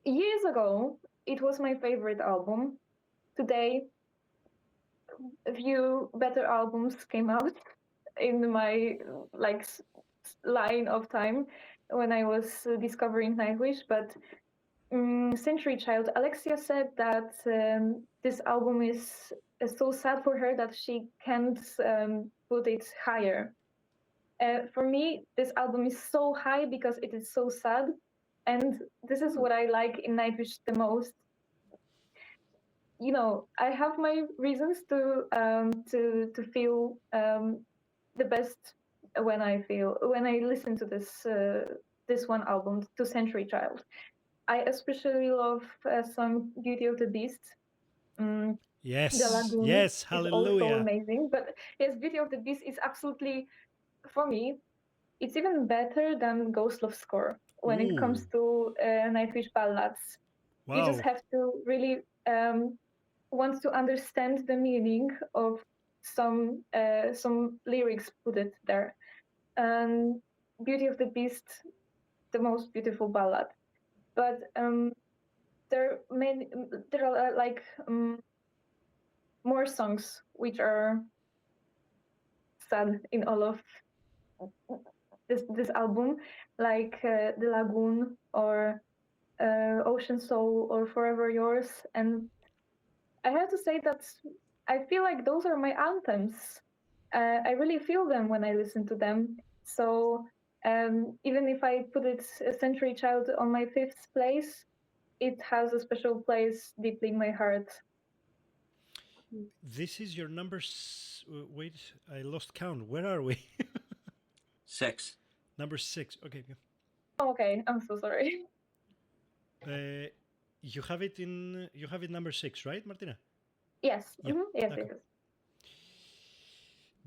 years ago it was my favorite album. Today, a few better albums came out in my like line of time when I was discovering Nightwish, but Century Child, Alexia said that this album is so sad for her that she can't put it higher. For me, this album is so high because it is so sad, and this is what I like in Nightwish the most. You know, I have my reasons to feel the best when I listen to this one album, to Century Child. I especially love song Beauty of the Beast. The Yes, Lagoon yes, is also hallelujah. amazing, but yes, Beauty of the Beast is absolutely, for me, it's even better than Ghost Love Score when it comes Ooh, to Nightwish ballads. You just wow. have to really want to understand the meaning of some lyrics put it there. And Beauty of the Beast, the most beautiful ballad. But there are like more songs which are sad in all of this album, like The Lagoon or Ocean Soul or Forever Yours. And I have to say that I feel like those are my anthems. I really feel them when I listen to them. So even if I put it a Century Child on my 5th place, it has a special place deeply in my heart. This is your number. Wait, I lost count. Where are we? 6. Number 6. Okay. Okay, I'm so sorry. You have it in. You have it number 6, right, Martina? Yes. Yeah. Yes, Okay. it is.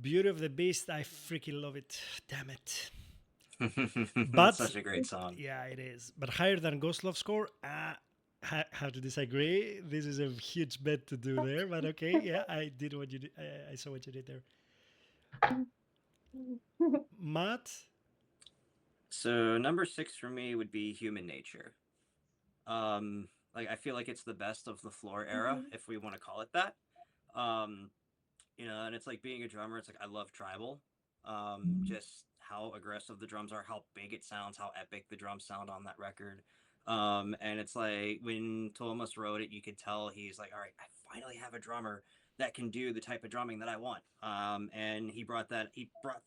Beauty of the Beast. I freaking love it. Damn it. But such a great song. Yeah, it is. But higher than Ghost Love Score. Have to disagree. This is a huge bet to do there. But okay, yeah, I did what you did. I saw what you did there. Matt. So number 6 for me would be Human Nature. Like I feel like it's the best of the Floor era, if we want to call it that. And it's like being a drummer, it's like I love tribal. Just how aggressive the drums are, how big it sounds, how epic the drums sound on that record. And it's like when Thomas wrote it, you could tell he's like, all right, I finally have a drummer that can do the type of drumming that I want. And he brought the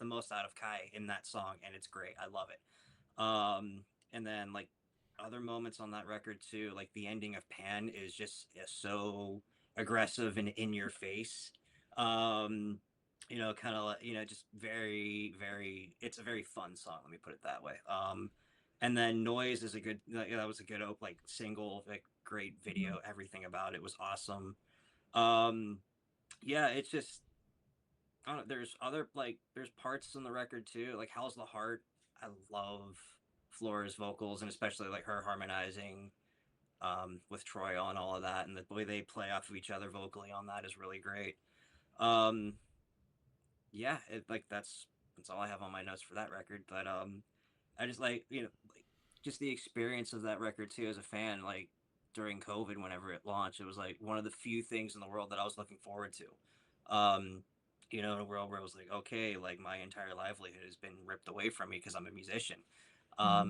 most out of Kai in that song, and it's great. I love it. And then like other moments on that record too, like the ending of Pan is just so aggressive and in your face. Kind of like, just very, very, it's a very fun song. Let me put it that way. And then Noise is that was a good, like single, like great video. Everything about it was awesome. Yeah, it's just, I don't know, there's parts in the record too, like How's the Heart. I love Flora's vocals, and especially like her harmonizing with Troy on all of that, and the way they play off of each other vocally on that is really great. yeah, like that's all I have on my notes for that record. But I just like like, just the experience of that record too as a fan. Like during COVID, whenever it launched, it was like one of the few things in the world that I was looking forward to. In a world where it was like, okay, like my entire livelihood has been ripped away from me because I'm a musician.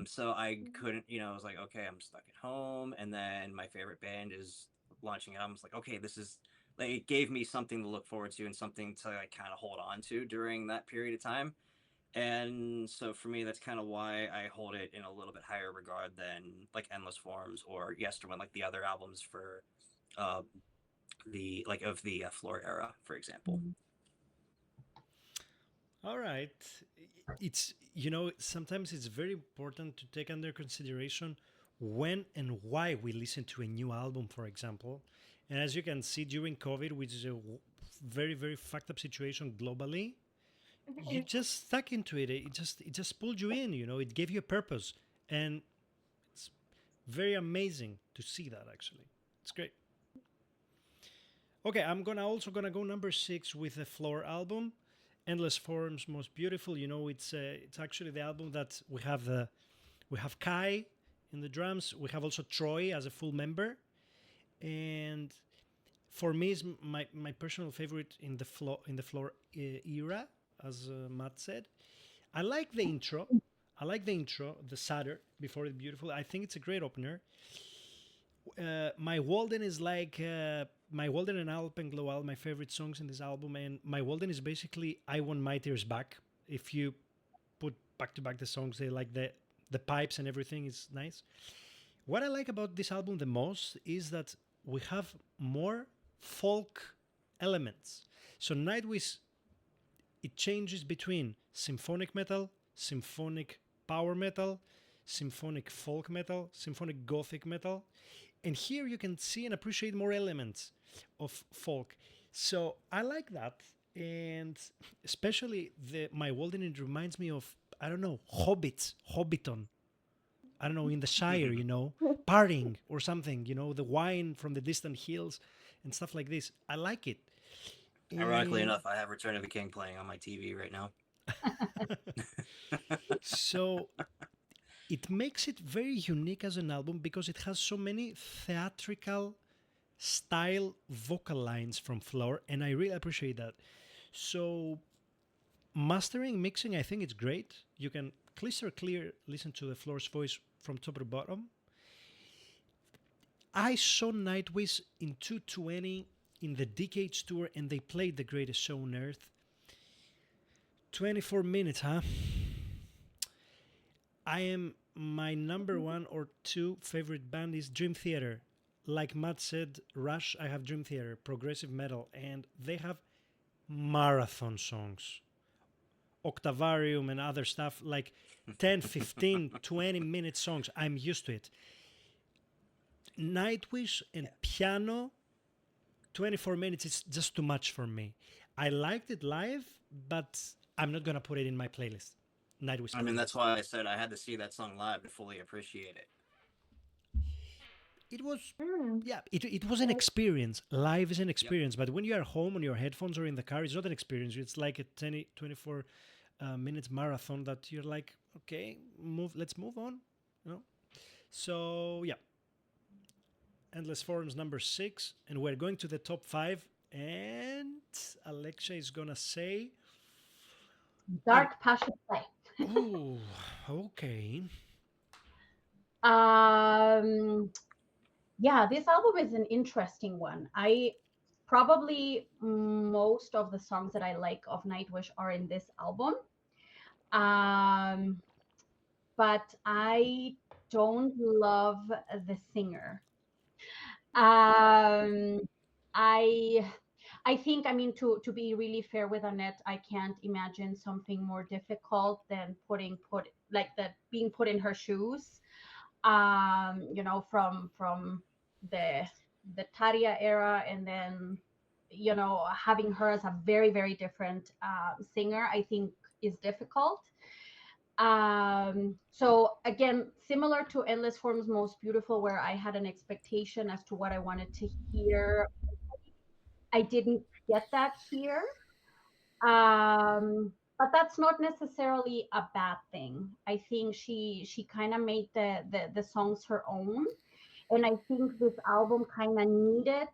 So I couldn't, I was like, okay, I'm stuck at home, and then my favorite band is launching albums. Like, okay, this is like it gave me something to look forward to and something to like kind of hold on to during that period of time. And so for me, that's kind of why I hold it in a little bit higher regard than like Endless Forms or Yesterwind, like the other albums for uh, the like of the Floor era, for example. All right. It's, sometimes it's very important to take under consideration when and why we listen to a new album, for example. And as you can see during COVID, which is a very, very fucked up situation globally, you just stuck into it. It just pulled you in, it gave you a purpose. And it's very amazing to see that actually. It's great. Okay, I'm gonna also gonna go number 6 with the Floor album, "Endless Forms, Most Beautiful." It's actually the album that we have Kai in the drums. We have also Troy as a full member, and for me, is my personal favorite in the Floor era, as Matt said. I like the intro. I like the intro, the sadder before it beautiful. I think it's a great opener. My Walden is like My Walden and Alpenglow are my favorite songs in this album, and My Walden is basically I Want My Tears Back. If you put back to back the songs, they like the pipes and everything is nice. What I like about this album the most is that we have more folk elements. So Nightwish, it changes between symphonic metal, symphonic power metal, symphonic folk metal, symphonic gothic metal. And here you can see and appreciate more elements of folk. So I like that. And especially my Walden, it reminds me of, I don't know, Hobbiton. I don't know, in the Shire, partying or something, the wine from the distant hills and stuff like this. I like it. Ironically And enough, I have Return of the King playing on my TV right now. so it makes it very unique as an album because it has so many theatrical style vocal lines from Floor, and I really appreciate that. So mastering, mixing, I think it's great. You can crystal clear listen to the Floor's voice from top to bottom. I saw Nightwish in 220 in the Decades tour, and they played the greatest show on earth. 24 minutes, huh? I am my number one or two favorite band is Dream Theater. Like Matt said, Rush, I have Dream Theater, progressive metal, and they have marathon songs, Octavarium and other stuff, like 10, 15, 20-minute songs. I'm used to it. Nightwish and piano, 24 minutes is just too much for me. I liked it live, but I'm not going to put it in my playlist. Nightwish I mean, that's playlist. why I said I had to see that song live to fully appreciate it. It was, Mm. yeah, it was an Yes. experience. Live is an Yep. experience, but when you are home on your headphones or in the car, it's not an experience. It's like a 20, 24 minutes marathon that you're like, okay, let's move on. So yeah, Endless Forums number 6, and we're going to the top 5, and Alexia is gonna say, Dark Passion Play. oh, okay. Um, yeah, this album is an interesting one. I probably most of the songs that I like of Nightwish are in this album. Um, but I don't love the singer. Um, I I think, I mean, to be really fair with Annette, I can't imagine something more difficult than put like that being put in her shoes. From the Taria era, and then having her as a very very different singer, I think is difficult. So again, similar to Endless Forms Most Beautiful, where I had an expectation as to what I wanted to hear, I didn't get that here. But that's not necessarily a bad thing. I think she kind of made the songs her own, and I think this album kind of needed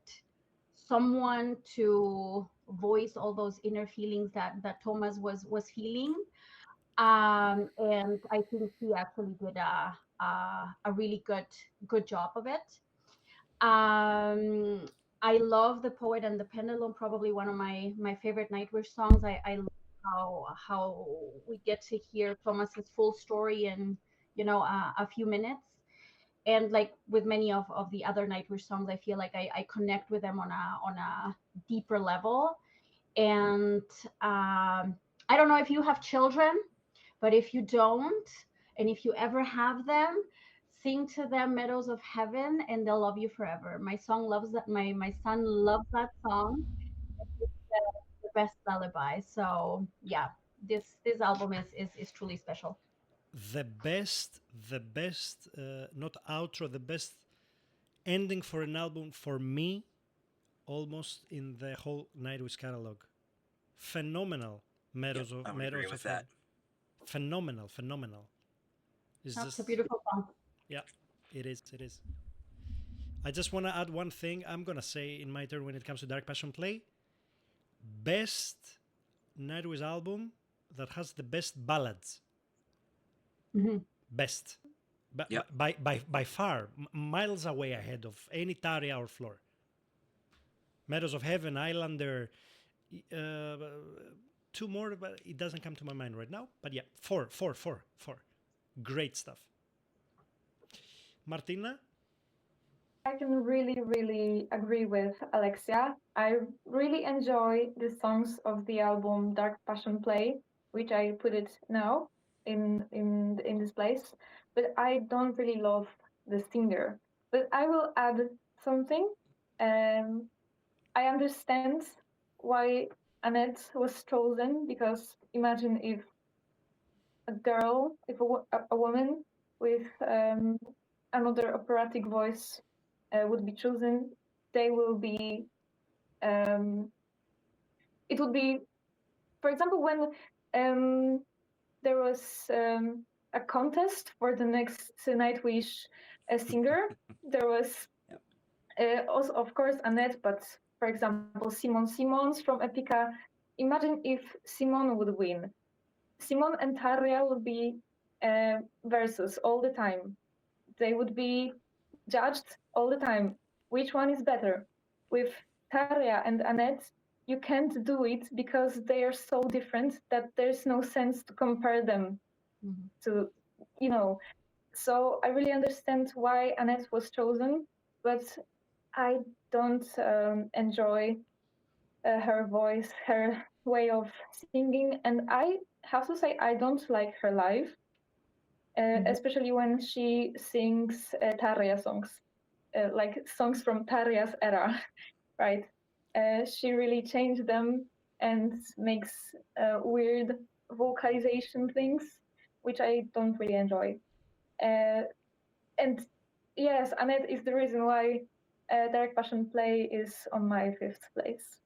someone to voice all those inner feelings that Thomas was feeling. And I think he actually did a really good job of it. Um, I love The Poet and the Pendulum, probably one of my favorite Nightwish songs. I love how we get to hear Thomas's full story in a few minutes. And like with many of the other Nightwish songs, I feel like I connect with them on a deeper level. And I don't know if you have children, but if you don't, and if you ever have them, sing to them Meadows of Heaven and they'll love you forever. My song loves that my son loves that song. It's the best lullaby. So yeah, this album is truly special. The best, not outro, the best ending for an album for me, almost in the whole Nightwish catalog. Phenomenal. Yep, I would agree Meadows with of that. Heaven. Phenomenal, phenomenal. It's That's a just, beautiful song. yeah, it is, it is. I just want to add one thing. I'm gonna say in my turn when it comes to Dark Passion Play, best Nightwish album that has the best ballads. Mhm. Best. Yep. By far, miles away ahead of any Taria or Floor. Meadows of Heaven, Islander, uh, two more, but it doesn't come to my mind right now. But yeah, four. Great stuff. Martina? I can really, really agree with Alexia. I really enjoy the songs of the album Dark Passion Play, which I put it now in this place. But I don't really love the singer. But I will add something. Um, I understand why Annette was chosen because imagine if a girl, if a woman with another operatic voice would be chosen, they will be. Um, it would be, for example, when there was a contest for the next Nightwish singer. There was Yep. also, of course, Annette, but for example, Simon Simons from Epica. Imagine if Simon would win. Simon and Tarja would be versus all the time. They would be judged all the time. Which one is better? With Tarja and Annette, you can't do it because they are so different that there's no sense to compare them Mhm. to, you know. So I really understand why Annette was chosen, but I don't enjoy her voice, her way of singing, and I have to say I don't like her live, Mhm. especially when she sings Tarja songs, like songs from Tarja's era, right? She really changed them and makes weird vocalization things, which I don't really enjoy. Uh, and yes, Annette is the reason why Dark Passion Play is on my fifth place.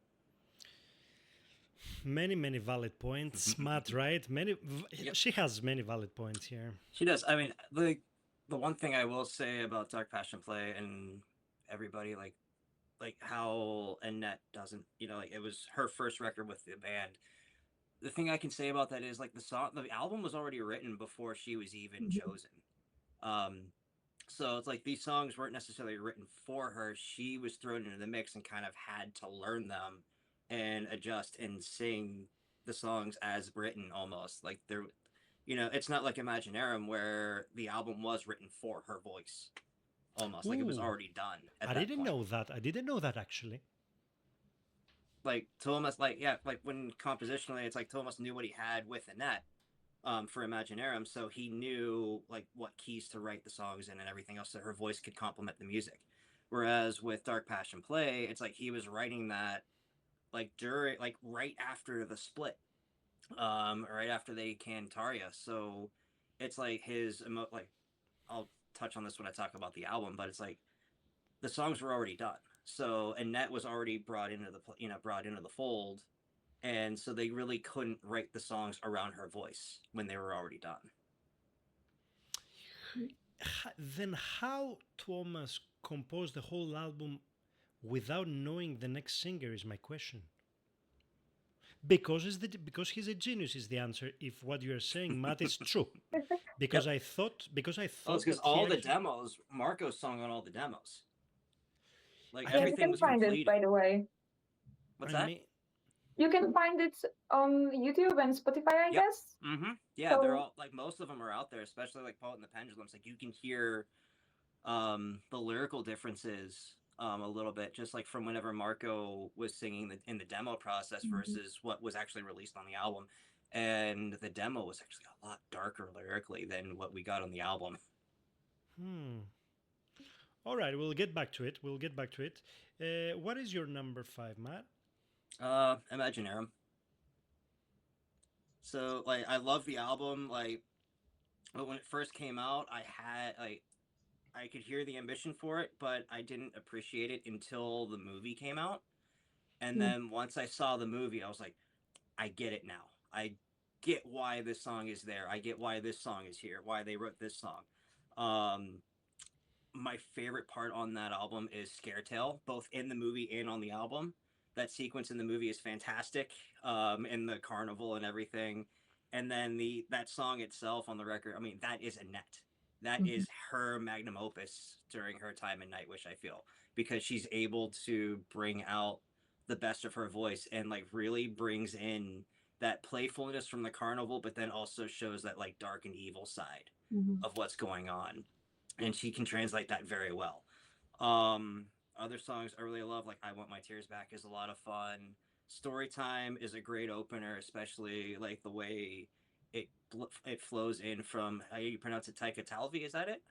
Many valid points. Matt, right? Yep. She has many valid points here. She does. I mean, the one thing I will say about Dark Passion Play and everybody like how Annette doesn't, like it was her first record with the band. The thing I can say about that is like the album was already written before she was even Mhm. chosen. Um, so it's like these songs weren't necessarily written for her. She was thrown into the mix and kind of had to learn them and adjust and sing the songs as written almost. Like it's not like Imaginarum where the album was written for her voice almost. Like it was Ooh, already done at I that didn't point. know that. I didn't know that actually. Like Thomas, like yeah, like when compositionally, it's like Thomas knew what he had with Annette for Imaginarum, so he knew like what keys to write the songs in and everything else, so her voice could complement the music. Whereas with Dark Passion Play, it's like he was writing that like during like right after the split, right after they canned Tarja. So it's like like I'll touch on this when I talk about the album, but it's like the songs were already done. So Annette was already brought into the fold and so they really couldn't write the songs around her voice when they were already done. Then how Thomas composed the whole album without knowing the next singer is my question. Because he's a genius is the answer. If what you are saying, Matt, is true. Because Yep. I Oh, thought it's because that he all the actually, demos, Marco sung on all the demos. Like I Yeah, you think, everything can was find it, completed. by the way. What's I that? mean, You can find it on YouTube and Spotify, I Yep. guess. Yeah, they're So all like most of them are out there, especially like Poet and the Pendulums. Like you can hear the lyrical differences a little bit, just like from whenever Marco was singing in the demo process Mhm. versus what was actually released on the album. And the demo was actually a lot darker lyrically than what we got on the album. all right, we'll get back to it. We'll get back to it. What is your number 5, Matt? Imaginarum. So like I love the album. Like, but when it first came out, I could hear the ambition for it, but I didn't appreciate it until the movie came out. And Mm. then once I saw the movie, I was like, I get it now. I get why this song is there. I get why this song is here. Why they wrote this song. Um, my favorite part on that album is Scaretale, both in the movie and on the album. That sequence in the movie is fantastic, in the carnival and everything. And then that song itself on the record, I mean, that is Annette. That Mhm. is her magnum opus during her time in Nightwish, I feel, because she's able to bring out the best of her voice and like really brings in that playfulness from the carnival, but then also shows that like dark and evil side Mhm. of what's going on, and she can translate that very well. Other songs I really love, like "I Want My Tears Back" is a lot of fun. "Storytime" is a great opener, especially like the way it flows in from how you pronounce it, Taika Talvi. Is that it?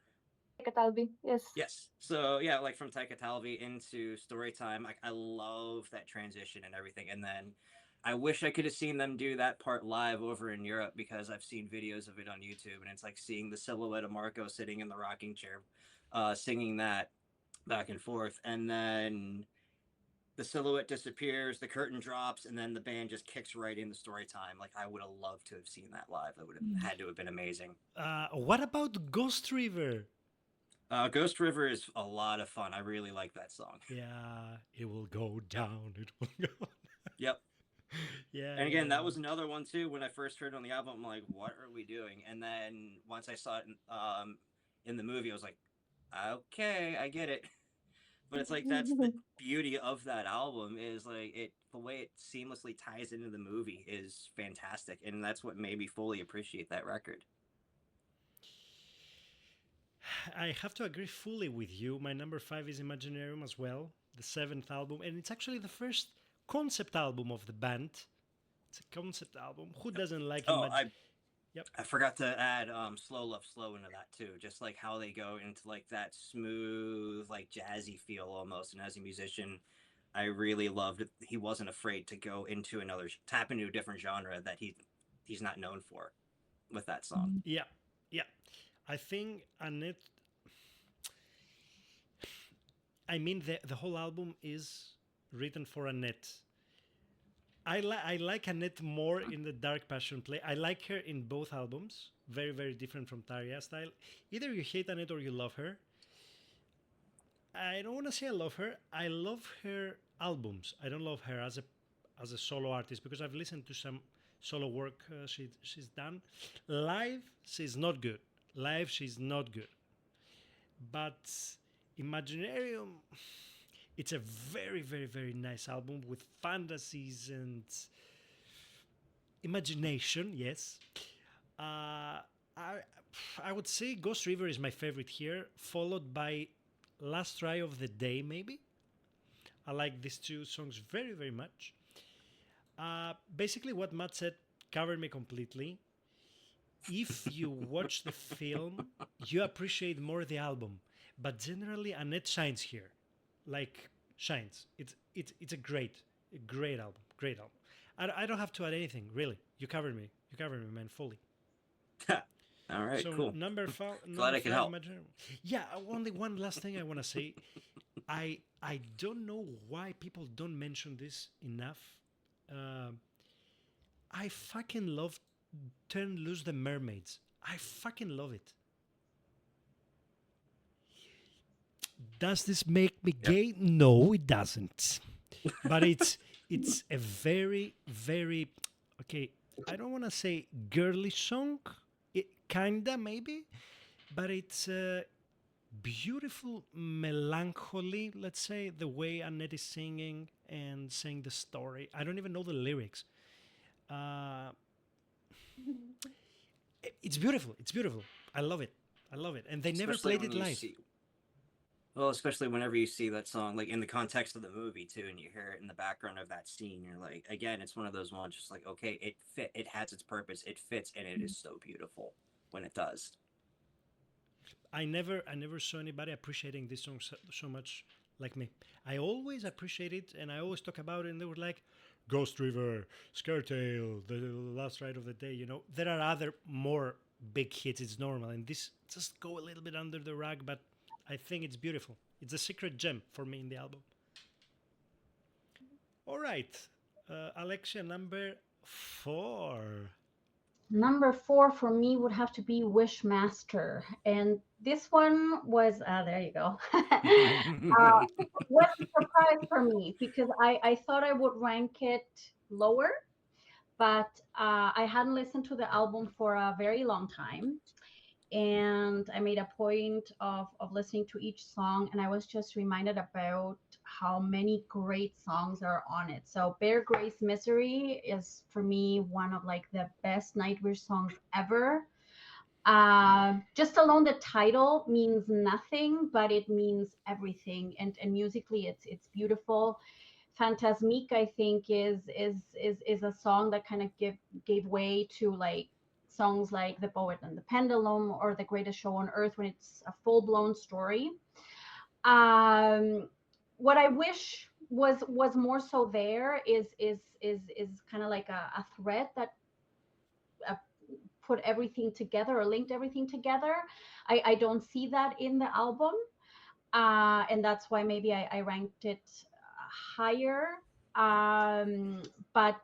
Catalbi, yes. Yes. So yeah, like from Taika Talvi into Storytime, like I love that transition and everything. And then I wish I could have seen them do that part live over in Europe, because I've seen videos of it on YouTube, and it's like seeing the silhouette of Marco sitting in the rocking chair, singing that back and forth, and then the silhouette disappears, the curtain drops, and then the band just kicks right into Storytime. Like I would have loved to have seen that live. That would have had to have been amazing. What about Ghost River? Ghost River is a lot of fun. I really like that song. Yeah, it will go down. It will go. Yep. Yeah, And yeah, again, that yeah. was another one too. When I first heard it on the album, I'm like, "What are we doing?" And then once I saw it in the movie, I was like, "Okay, I get it." But it's like that's the beauty of that album, is like the way it seamlessly ties into the movie is fantastic, and that's what made me fully appreciate that record. I have to agree fully with you. My number 5 is Imaginarium as well, the 7th album, and it's actually the first concept album of the band. It's a concept album. Who doesn't like Oh, Yep. I forgot to add "Slow Love Slow" into that too. Just like how they go into like that smooth, like jazzy feel almost. And as a musician, I really loved it. He wasn't afraid to go into tap into a different genre that he's not known for with that song. Yeah, yeah. I think Annette. I mean, the whole album is written for Annette. I like Annette more in the Dark Passion Play. I like her in both albums. Very, very different from Tarja style. Either you hate Annette or you love her. I don't want to say I love her. I love her albums. I don't love her as a solo artist, because I've listened to some solo work she's done. Live, she's not good. Live, she's not good. But Imaginarium, it's a very, very, very nice album with fantasies and imagination. Yes, I I would say Ghost River is my favorite here, followed by Last Try of the Day. Maybe I like these two songs very, very much. Basically, what Matt said covered me completely. If you watch the film, you appreciate more the album, but generally, Annette shines here, like shines. It's a great album, great album. I don't have to add anything really. You covered me, man, fully. All right, So cool. number five, Glad number I could five, help. Imaginary. Yeah, only one last thing I want to say. I don't know why people don't mention this enough. Um I fucking love Turn Loose the Mermaids. I fucking love it. Does this make me Yep. gay? No, it doesn't. But it's a very very okay. I don't want to say girly song. It kinda maybe, but it's a beautiful melancholy. Let's say the way Annette is singing and saying the story. I don't even know the lyrics. Uh, it's beautiful. It's beautiful. I love it. I love it. And they never Especially played when it you live. see, well, especially whenever you see that song, like in the context of the movie too, and you hear it in the background of that scene, you're like, again, it's one of those ones, just like, okay, it has its purpose, it fits, and it is so beautiful when it does. I never saw anybody appreciating this song so much like me. I always appreciate it, and I always talk about it, and they were like, Ghost River, Scaretale, The Last Ride of the Day. You know, there are other more big hits. It's normal, and this just go a little bit under the rug, but I think it's beautiful. It's a secret gem for me in the album. All right, Alexia, number 4. Number 4 for me would have to be Wishmaster. And this one was, there you go. Was a surprise for me because I thought I would rank it lower, but I hadn't listened to the album for a very long time. And I made a point of listening to each song, and I was just reminded about how many great songs are on it. So Bear Gray's Misery is for me one of like the best Nightwish songs ever. Just alone the title means nothing, but it means everything, and musically it's beautiful. Phantasmique, I think, is a song that kind of gave way to like songs like The Poet and the Pendulum or The Greatest Show on Earth when it's a full blown story. Um, what I wish was more so there is kind of like a thread that uh, put everything together or linked everything together. I don't see that in the album, and that's why maybe I ranked it higher. But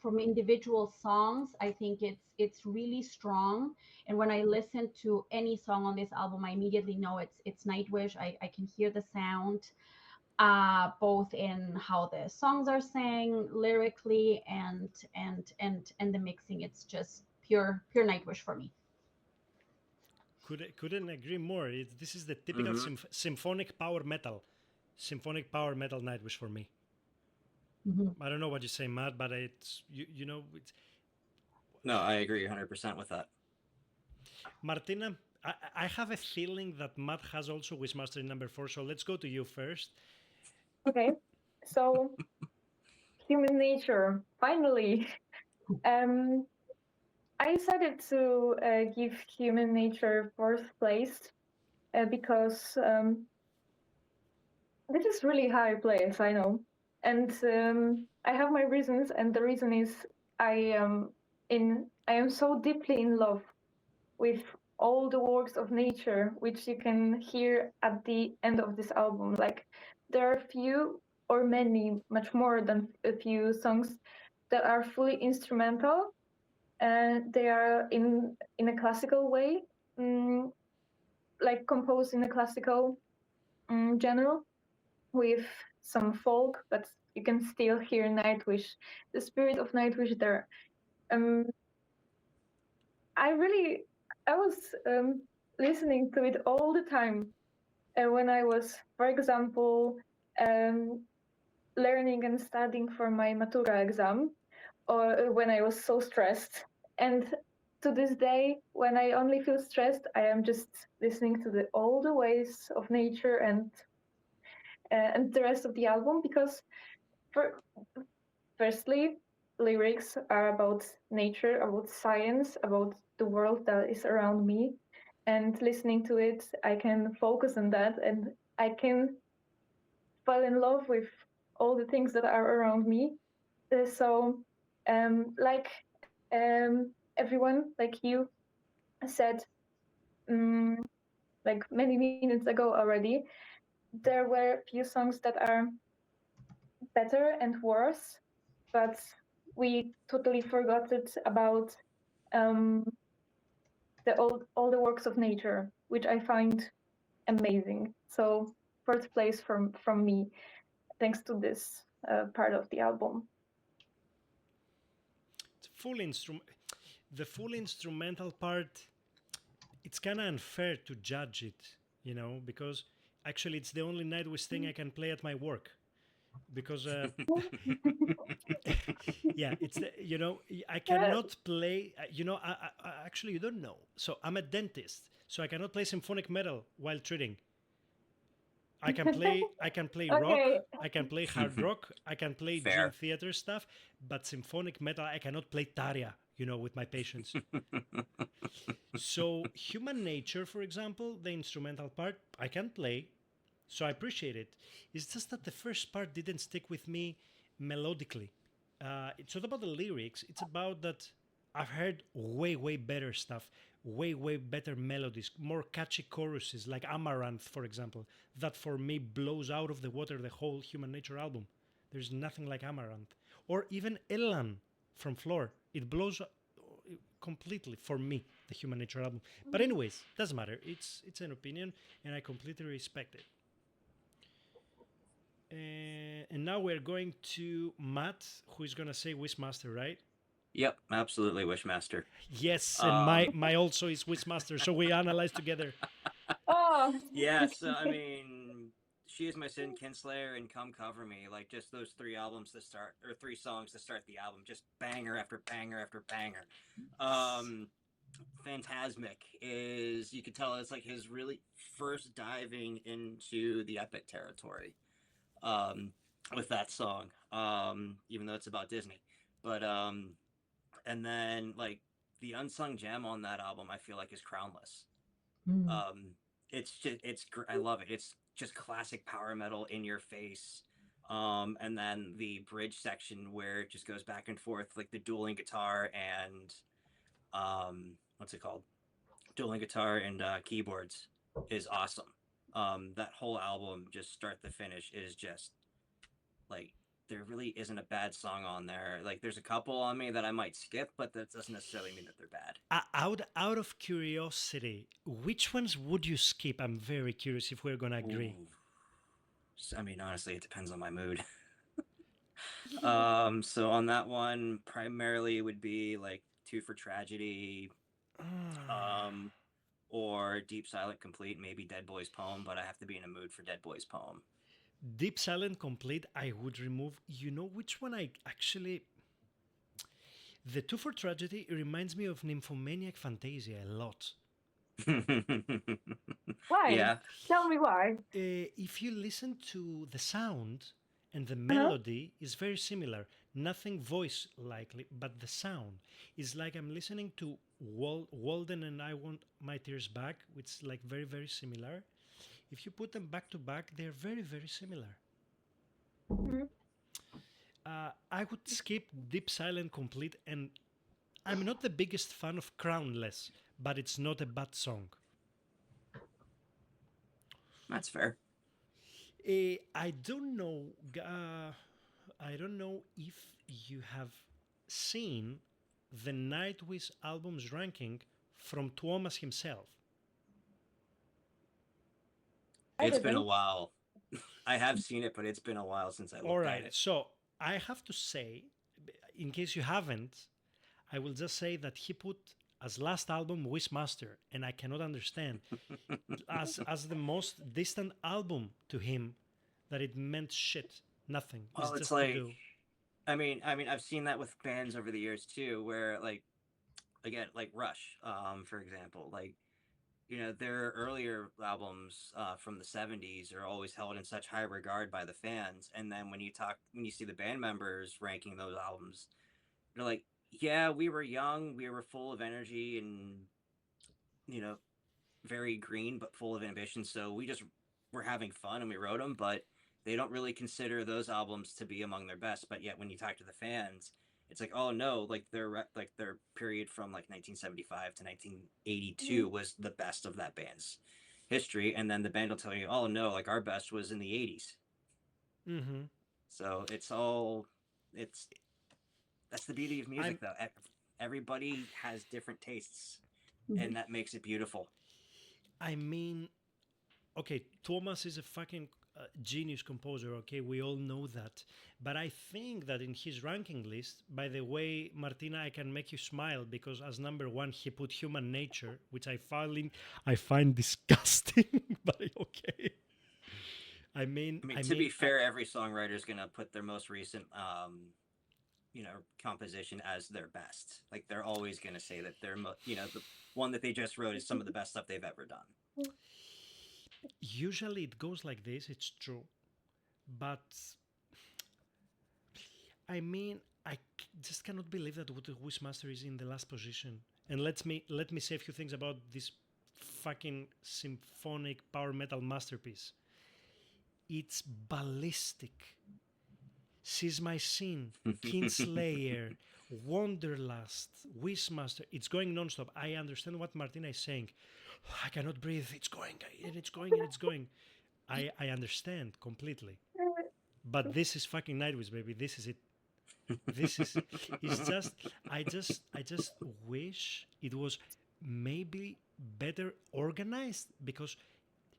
from individual songs, I think it's really strong. And when I listen to any song on this album, I immediately know it's Nightwish. I can hear the sound, both in how the songs are sang lyrically and the mixing. It's just pure Nightwish for me. Couldn't agree more. This is the typical Mm-hmm. symphonic power metal. Symphonic power metal Nightwish for me. Mhm. I don't know what you say, Matt, but it's you know it's No, I agree 100% with that. Martina. I have a feeling that Matt has also Wishmaster in number 4, so let's go to you first. Okay, so human nature, finally. Um, I decided to give human nature fourth place because this is really high place, I know, and I have my reasons, and the reason is I am I am so deeply in love with all the works of nature, which you can hear at the end of this album. Like there are few or many, much more than a few songs that are fully instrumental, and they are in a classical way, mm, like composed in a classical genre with some folk, but you can still hear Nightwish, the spirit of Nightwish there. Um, I really, I was listening to it all the time when I was, for example, um, learning and studying for my Matura exam, or when I was so stressed. And to this day, when I only feel stressed, I am just listening to all the ways of nature and the rest of the album because for, firstly, lyrics are about nature, about science, about the world that is around me. And listening to it, I can focus on that and I can fall in love with all the things that are around me. So, like everyone, like you said, um, like many minutes ago already, there were few songs that are better and worse, but we totally forgot it about um, the all the works of nature, which I find amazing. So first place from me, thanks to this part of the album. It's full instrument. The full instrumental part, it's kind of unfair to judge it, because actually it's the only Nightwish thing I can play at my work. Because yeah, it's the, I cannot play. Actually, you don't know. So I'm a dentist, so I cannot play symphonic metal while treating. I can play rock, Okay. I can play hard rock, I can play Dream Fair. Theater stuff, but symphonic metal I cannot play Taria, with my patients. So Human Nature, for example, the instrumental part I can play, so I appreciate it. It's just that the first part didn't stick with me melodically. It's not about the lyrics, it's about that I've heard way, way better stuff, way, way better melodies, more catchy choruses, like Amaranth, for example, that for me blows out of the water the whole Human Nature album. There's nothing like Amaranth. Or even Elan from Floor. It blows completely for me, the Human Nature album. But anyways, doesn't matter. It's an opinion, and I completely respect it. And now we're going to Matt, who is gonna say Wishmaster, right? Yep, absolutely, Wishmaster. Yes, and my also is Wishmaster, so we analyze together. Oh, Yeah, so I mean, She Is My Sin, Kinslayer, and Come Cover Me, like just those three albums to start, or three songs to start the album, just banger after banger after banger. Phantasmic is, you could tell it's like his really first diving into the epic territory with that song, even though it's about Disney. But and then like the unsung gem on that album, I feel like is Crownless. It's just I love it. It's just classic power metal in your face. And then the bridge section where it just goes back and forth, like the dueling guitar and what's it called? Dueling guitar and keyboards is awesome. That whole album, just start to finish, is just like there really isn't a bad song on there. Like there's a couple on me that I might skip, but that doesn't necessarily mean that they're bad. Out of curiosity, which ones would you skip? I'm very curious if we're gonna agree. Ooh. I mean, honestly, it depends on my mood. So on that one, primarily it would be like Two for Tragedy, or Deep Silent Complete, maybe Dead Boy's Poem, but I have to be in a mood for Dead Boy's Poem. Deep Silent Complete, I would remove. You know which one I actually. The Two for Tragedy reminds me of Nymphomaniac Fantasia a lot. why? Yeah. Tell me why. If you listen to the sound and the melody is very similar, nothing voice likely, but the sound is like I'm listening to Walden and I Want My Tears Back, which is like very, very similar. If you put them back to back, they're very, very similar. I would skip Deep Silent Complete, and I'm not the biggest fan of Crownless, but it's not a bad song. That's fair. I don't know. I don't know if you have seen the Nightwish albums ranking from Thomas himself. It's been a while. I have seen it, but it's been a while since I looked All at right, it. so I have to say, in case you haven't, I will just say that he put as last album Wishmaster, and I cannot understand as the most distant album to him that it meant shit, nothing. Well, it's just like, to do. I mean, I've seen that with bands over the years too, where like, again, like Rush, for example, like, their earlier albums from the '70s are always held in such high regard by the fans, and then when you see the band members ranking those albums, they're like, yeah, we were young, we were full of energy, and you know, very green but full of ambition, so we just were having fun and we wrote them, but they don't really consider those albums to be among their best. But yet when you talk to the fans, it's like, oh no, like their period from like 1975 to 1982 was the best of that band's history, and then the band will tell you, oh no, like our best was in the 80s. Mm-hmm. So it's That's the beauty of music, though. Everybody has different tastes, and that makes it beautiful. I mean, okay, Thomas is a fucking genius composer, okay? We all know that. But I think that in his ranking list, by the way, Martina, I can make you smile because as number one, he put Human Nature, which I find disgusting, but okay. I mean, To be fair, every songwriter is gonna put their most recent, composition as their best. Like they're always gonna say that the one that they just wrote is some of the best stuff they've ever done. Usually it goes like this, it's true. But I mean, just cannot believe that Wishmaster is in the last position. And let me say a few things about this fucking symphonic power metal masterpiece. It's ballistic. Seize My Sin, Kinslayer, Wanderlust, Wishmaster. It's going non-stop. I understand what Martina is saying. I cannot breathe. It's going and it's going and it's going. I understand completely. But this is fucking Nightwish, baby. This is it. This is it's just I just wish it was maybe better organized because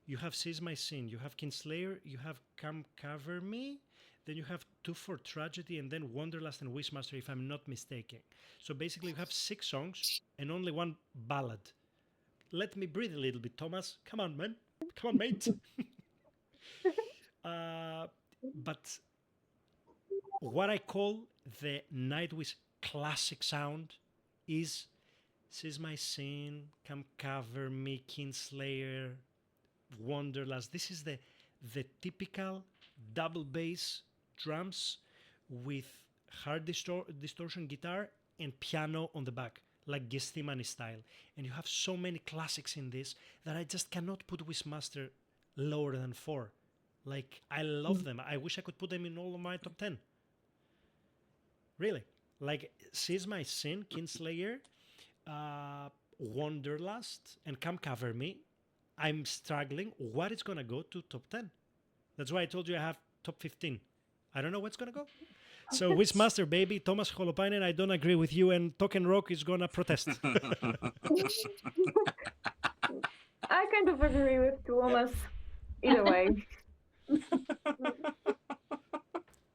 you have Seize My Sin, you have Kinslayer, you have Come Cover Me, then you have Two for Tragedy, and then Wanderlust and Wishmaster, if I'm not mistaken. So basically, you have 6 songs and only one ballad. Let me breathe a little bit, Thomas. Come on, man. Come on, mate. But what I call the Nightwish classic sound is Seize My Sin, Come Cover Me, Kinslayer, Wanderlust. This is the typical double bass drums with hard distortion guitar and piano on the back, like Gestimani style. And you have so many classics in this that I just cannot put Wishmaster lower than 4. Like, I love them. I wish I could put them in all of my top 10. Really. Like, Seize My Sin, Kinslayer, Wanderlust, and Come Cover Me. I'm struggling. What is going to go to top 10? That's why I told you I have top 15. I don't know what's going to go. So, Wishmaster, baby, Thomas Holopainen, I don't agree with you, and Token Rock is going to protest. I kind of agree with Thomas. Either way.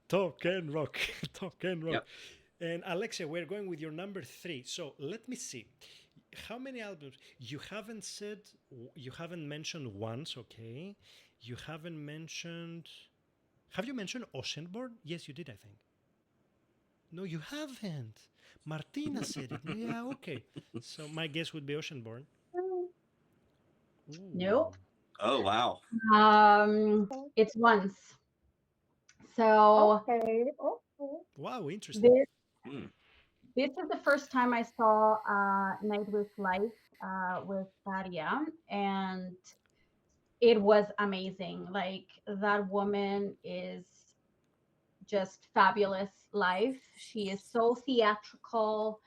Token Rock. Token Rock. Yep. And Alexia, we're going with your number 3. So let me see. How many albums? You haven't mentioned once, okay? You haven't mentioned... Have you mentioned Oceanborn? Yes, you did, I think. No, you haven't. Martina said it. Yeah, okay. So my guess would be Oceanborn. Nope. Oh, wow. It's Once. So Okay. Wow, interesting. This is the first time I saw Nightwish live with Daria, and it was amazing. Like, that woman is just fabulous live. She is so theatrical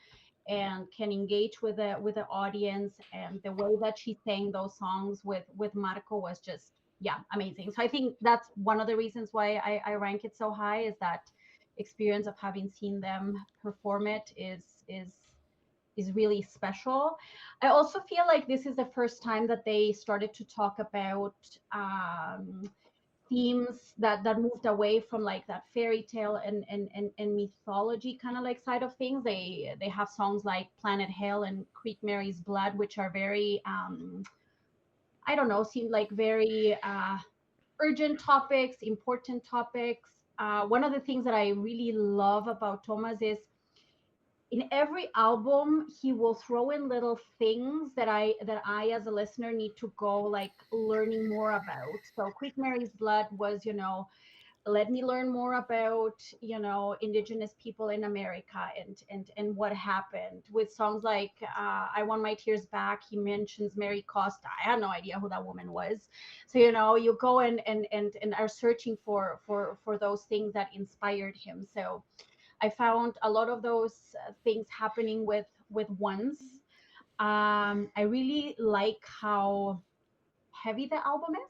and can engage with the audience, and the way that she sang those songs with Marco was just, yeah, amazing. So I think that's one of the reasons why I rank it so high, is that experience of having seen them perform it is really special. I also feel like this is the first time that they started to talk about themes that moved away from like that fairy tale and mythology kind of like side of things. They have songs like Planet Hell and Creek Mary's Blood, which are very I don't know, seem like very urgent topics, important topics. One of the things that I really love about Thomas is in every album he will throw in little things that I as a listener need to go like learning more about. So Quick Mary's Blood was, let me learn more about, indigenous people in America and what happened. With songs like I Want My Tears Back, he mentions Mary Costa. I had no idea who that woman was. So, you go and are searching for those things that inspired him. So I found a lot of those things happening with Once. I really like how heavy the album is.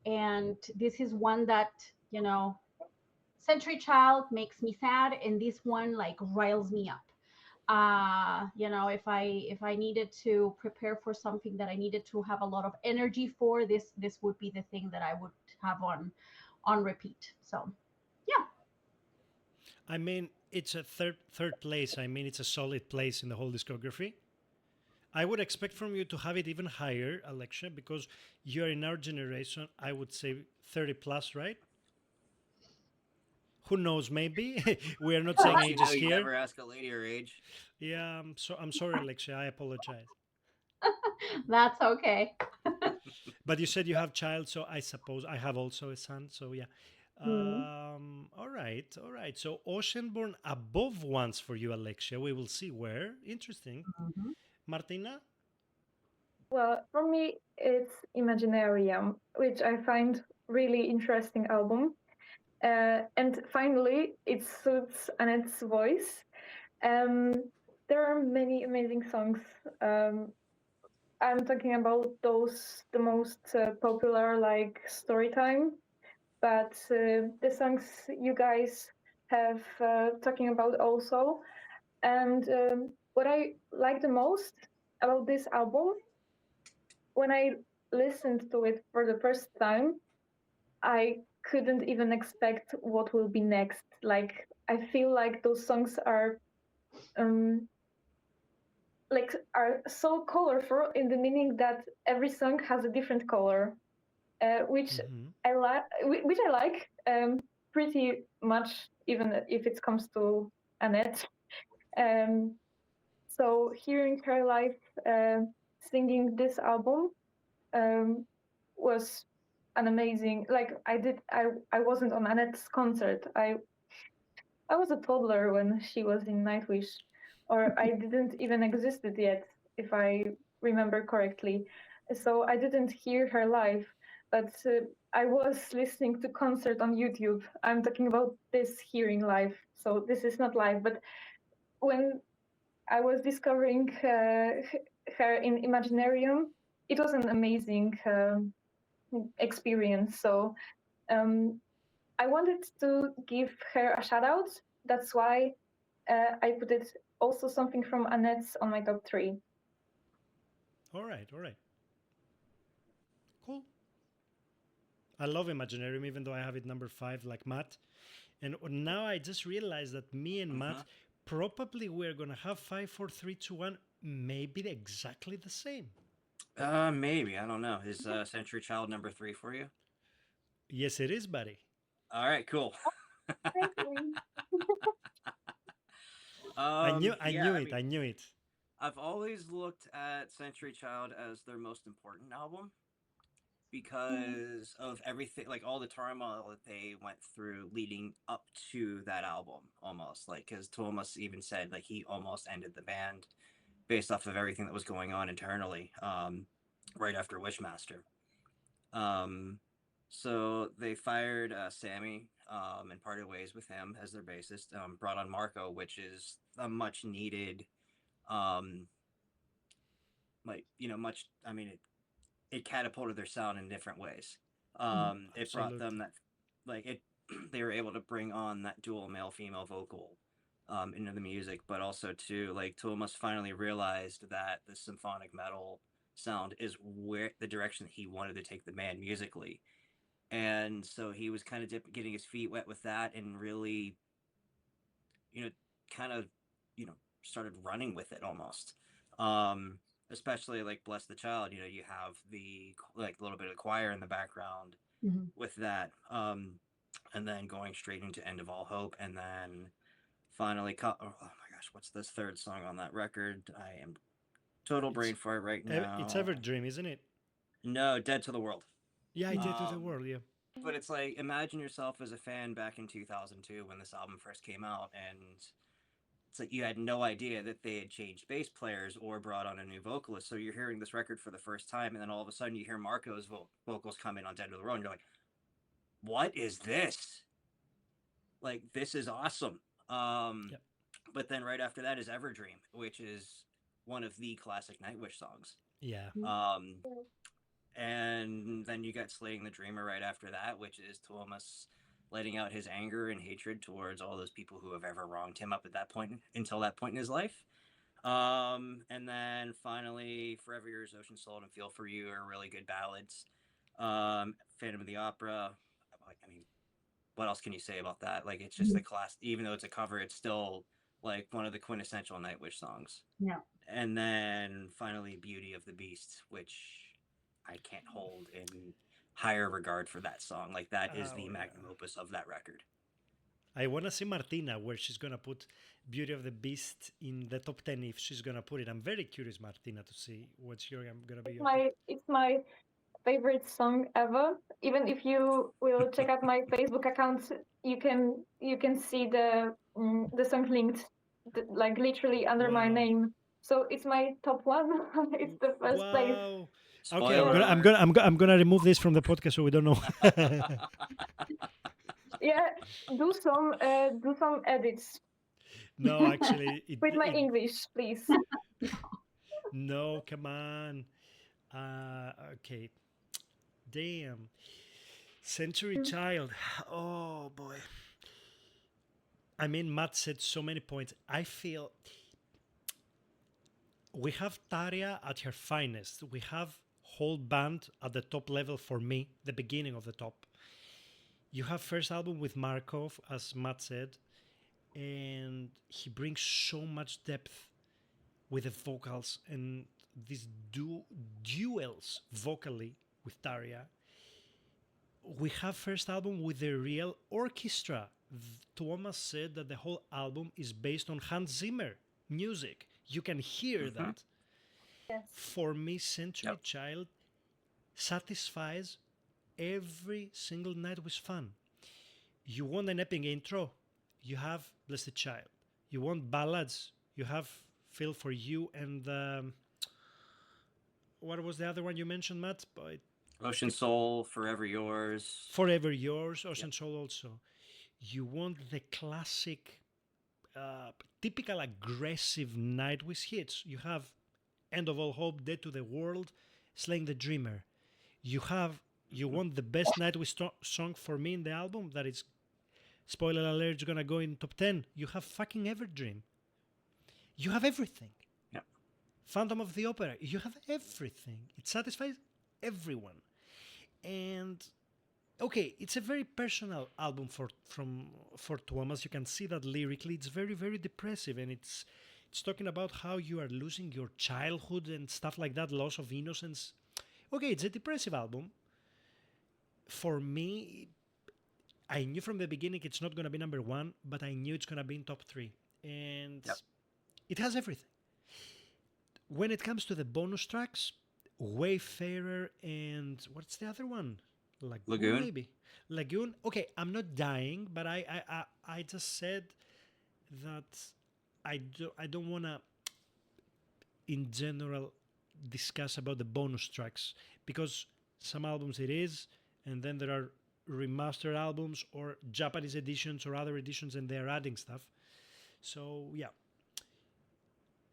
And this is one that, Century Child makes me sad, and this one like riles me up. If I needed to prepare for something that I needed to have a lot of energy for, this would be the thing that I would have on repeat. So yeah. I mean, it's a third place. I mean, it's a solid place in the whole discography. I would expect from you to have it even higher, Alexia, because you're in our generation. I would say 30 plus, right? Who knows? Maybe we are not saying Alex, you know ages you here. never ask a lady her age. Yeah, I'm sorry, Alexia. I apologize. That's okay. But you said you have child, so I suppose I have also a son. So yeah. Mm. All right, all right. So Oceanborn above once for you, Alexia. We will see where. Interesting. Mhm. Martina. Well, for me, it's Imaginarium, which I find really interesting album. And finally, it suits Annette's voice. Um, there are many amazing songs. Um, I'm talking about the most popular, like Storytime, but the songs you guys have talking about also. And what I like the most about this album, when I listened to it for the first time, I couldn't even expect what will be next. Like I feel like those songs um are so colorful in the meaning that every song has a different color, which Hmm. which I like pretty much, even if it comes to Annette. Um, so hearing her live singing this album um, was an amazing. Like I wasn't on Annette's concert. I was a toddler when she was in Nightwish, or I didn't even existed yet, if I remember correctly. So I didn't hear her live, but I was listening to concert on YouTube. I'm talking about this hearing live, so this is not live. But when I was discovering her in Imaginarium, it was an amazing experience. So um, I wanted to give her a shout out. That's why I put it also something from Annette's on my top three. All right, all right. Cool. I love Imaginarium, even though I have it number five, like Matt. And now I just realized that me and Matt Hmm. probably we're gonna have five, four, three, two, one, maybe exactly the same. Maybe I don't know. Is Century Child number 3 for you? Yes, it is, buddy. All right, cool. Really? I Yeah, knew I it. mean, I knew it. I've always looked at Century Child as their most important album because of everything, like all the turmoil that they went through leading up to that album, almost like because Thomas even said like he almost ended the band based off of everything that was going on internally, right after Wishmaster. Um, so they fired Sammy and parted ways with him as their bassist. Brought on Marco, which is a much needed, um, like much. I mean, it catapulted their sound in different ways. Mhm. It brought them Absolutely. that, like it, they were able to bring on that dual male female vocal into the music, but also too like Thomas finally realized that the symphonic metal sound is where the direction that he wanted to take the band musically, and so he was kind of getting his feet wet with that and really you know kind of you know started running with it almost. um Especially like Bless the Child, you have the like a little bit of choir in the background Mhm. with that, and then going straight into End of All Hope, and then finally oh my gosh, what's this third song on that record? I am total It's brain fart right it's now. Everdream, isn't it? No, Dead to the World. Yeah, I did to the um world. Yeah. but it's like imagine yourself as a fan back in 2002 when this album first came out, and it's like you had no idea that they had changed bass players or brought on a new vocalist. So you're hearing this record for the first time, and then all of a sudden you hear Marco's vocals come in on Dead to the Road, and you're like, "What is this? Like, this is awesome." Um, Yeah. but then right after that is Everdream, which is one of the classic Nightwish songs. Yeah. Um, and then you got Slaying the Dreamer right after that, which is Thomas letting out his anger and hatred towards all those people who have ever wronged him up at that point until that point in his life. And then finally, Forever Yours, Ocean Soul, and Feel for You are really good ballads. Phantom of the Opera. Like, I mean, what else can you say about that? Like, it's just a class. Even though it's a cover, it's still like one of the quintessential Nightwish songs. Yeah. And then finally, Beauty of the Beast, which I can't hold in higher regard for that song. Like, that is the magnum opus of that record. I want to see Martina where she's going to put Beauty of the Beast in the top 10 if she's going to put it. I'm very curious, Martina, to see what's going to be It's my favorite song ever. Even if you will check out my Facebook account, you can see the song linked like literally under my name. So it's my top one. It's the first place. Okay, I'm gonna remove this from the podcast so we don't know. Yeah, do some edits. No, actually, with my English, please. No, come on. Okay. Damn. Century Child. Oh boy. I mean, Matt said so many points. I feel we have Tarja at her finest. We have whole band at the top level for me, the beginning of the top. You have first album with Markov, as Matt said, and he brings so much depth with the vocals and these duels vocally with Tarja. We have first album with the real orchestra. Thomas said that the whole album is based on Hans Zimmer music. You can hear that. Yes. For me, Century Child satisfies every single Nightwish fan. You want an epic intro? You have Blessed Child. You want ballads? You have Feel for You and what was the other one you mentioned, Matt? Ocean Soul, Forever Yours. Forever Yours, Ocean Soul also. You want the classic, typical aggressive Nightwish hits. You have End of All Hope, Dead to the World, Slaying the Dreamer. You want the best Nightwish song for me in the album that is, spoiler alert, it's gonna go in top 10. You have fucking Everdream. You have everything. Yeah. Phantom of the Opera. You have everything. It satisfies everyone. And okay, it's a very personal album for Thomas. You can see that lyrically, it's very, very depressive, and it's talking about how you are losing your childhood and stuff like that, loss of innocence. Okay, it's a depressive album. For me, I knew from the beginning it's not going to be number one, but I knew it's going to be in top 3. And it has everything. When it comes to the bonus tracks, Wayfarer and what's the other one? Lagoon, maybe. Lagoon. Okay, I'm not dying, but I just said that I don't want to, in general, discuss about the bonus tracks, because some albums it is, and then there are remastered albums or Japanese editions or other editions, and they're adding stuff. So yeah,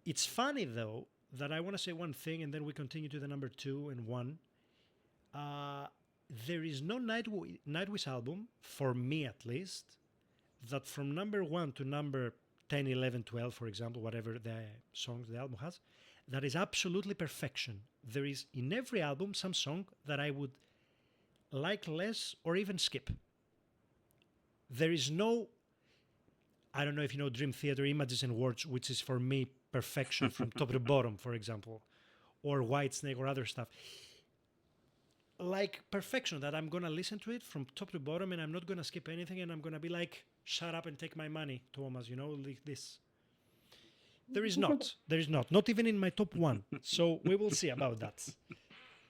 it's funny though that I want to say one thing, and then we continue to the number 2 and 1. There is no Nightwish album, for me at least, that from number 1 to number 10, 11, 12, for example, whatever the songs the album has, that is absolutely perfection. There is in every album some song that I would like less or even skip. There is no, I don't know if you know Dream Theater, Images and Words, which is for me perfection from top to bottom, for example, or Whitesnake or other stuff. Like perfection, that I'm going to listen to it from top to bottom and I'm not going to skip anything, and I'm going to be like, shut up and take my money, Thomas, like this. There is not. Not even in my top 1. So we will see about that.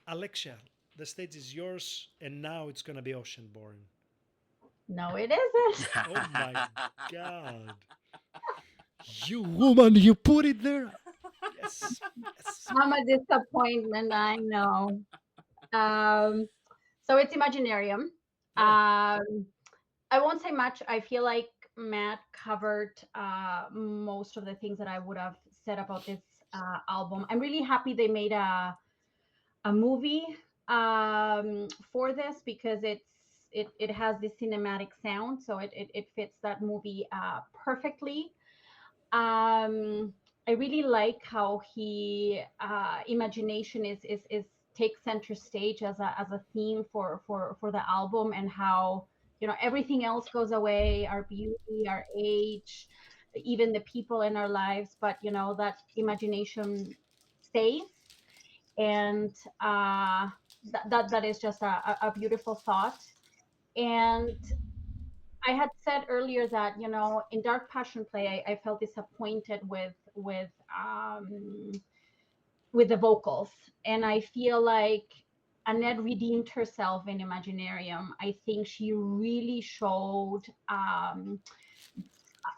Alexia, the stage is yours, and now it's going to be Oceanborn. No, it isn't. Oh my God. You woman, you put it there. Yes. I'm a disappointment, I know. So it's Imaginarium. I won't say much. I feel like Matt covered most of the things that I would have said about this album. I'm really happy they made a movie for this, because it has this cinematic sound, so it fits that movie perfectly. I really like how he imagination is takes center stage as a theme for the album, and how everything else goes away, our beauty, our age, even the people in our lives, but that imagination stays. And that is just a beautiful thought. And I had said earlier that in Dark Passion Play, I felt disappointed with the vocals, and I feel like Annette redeemed herself in Imaginarium. I think she really showed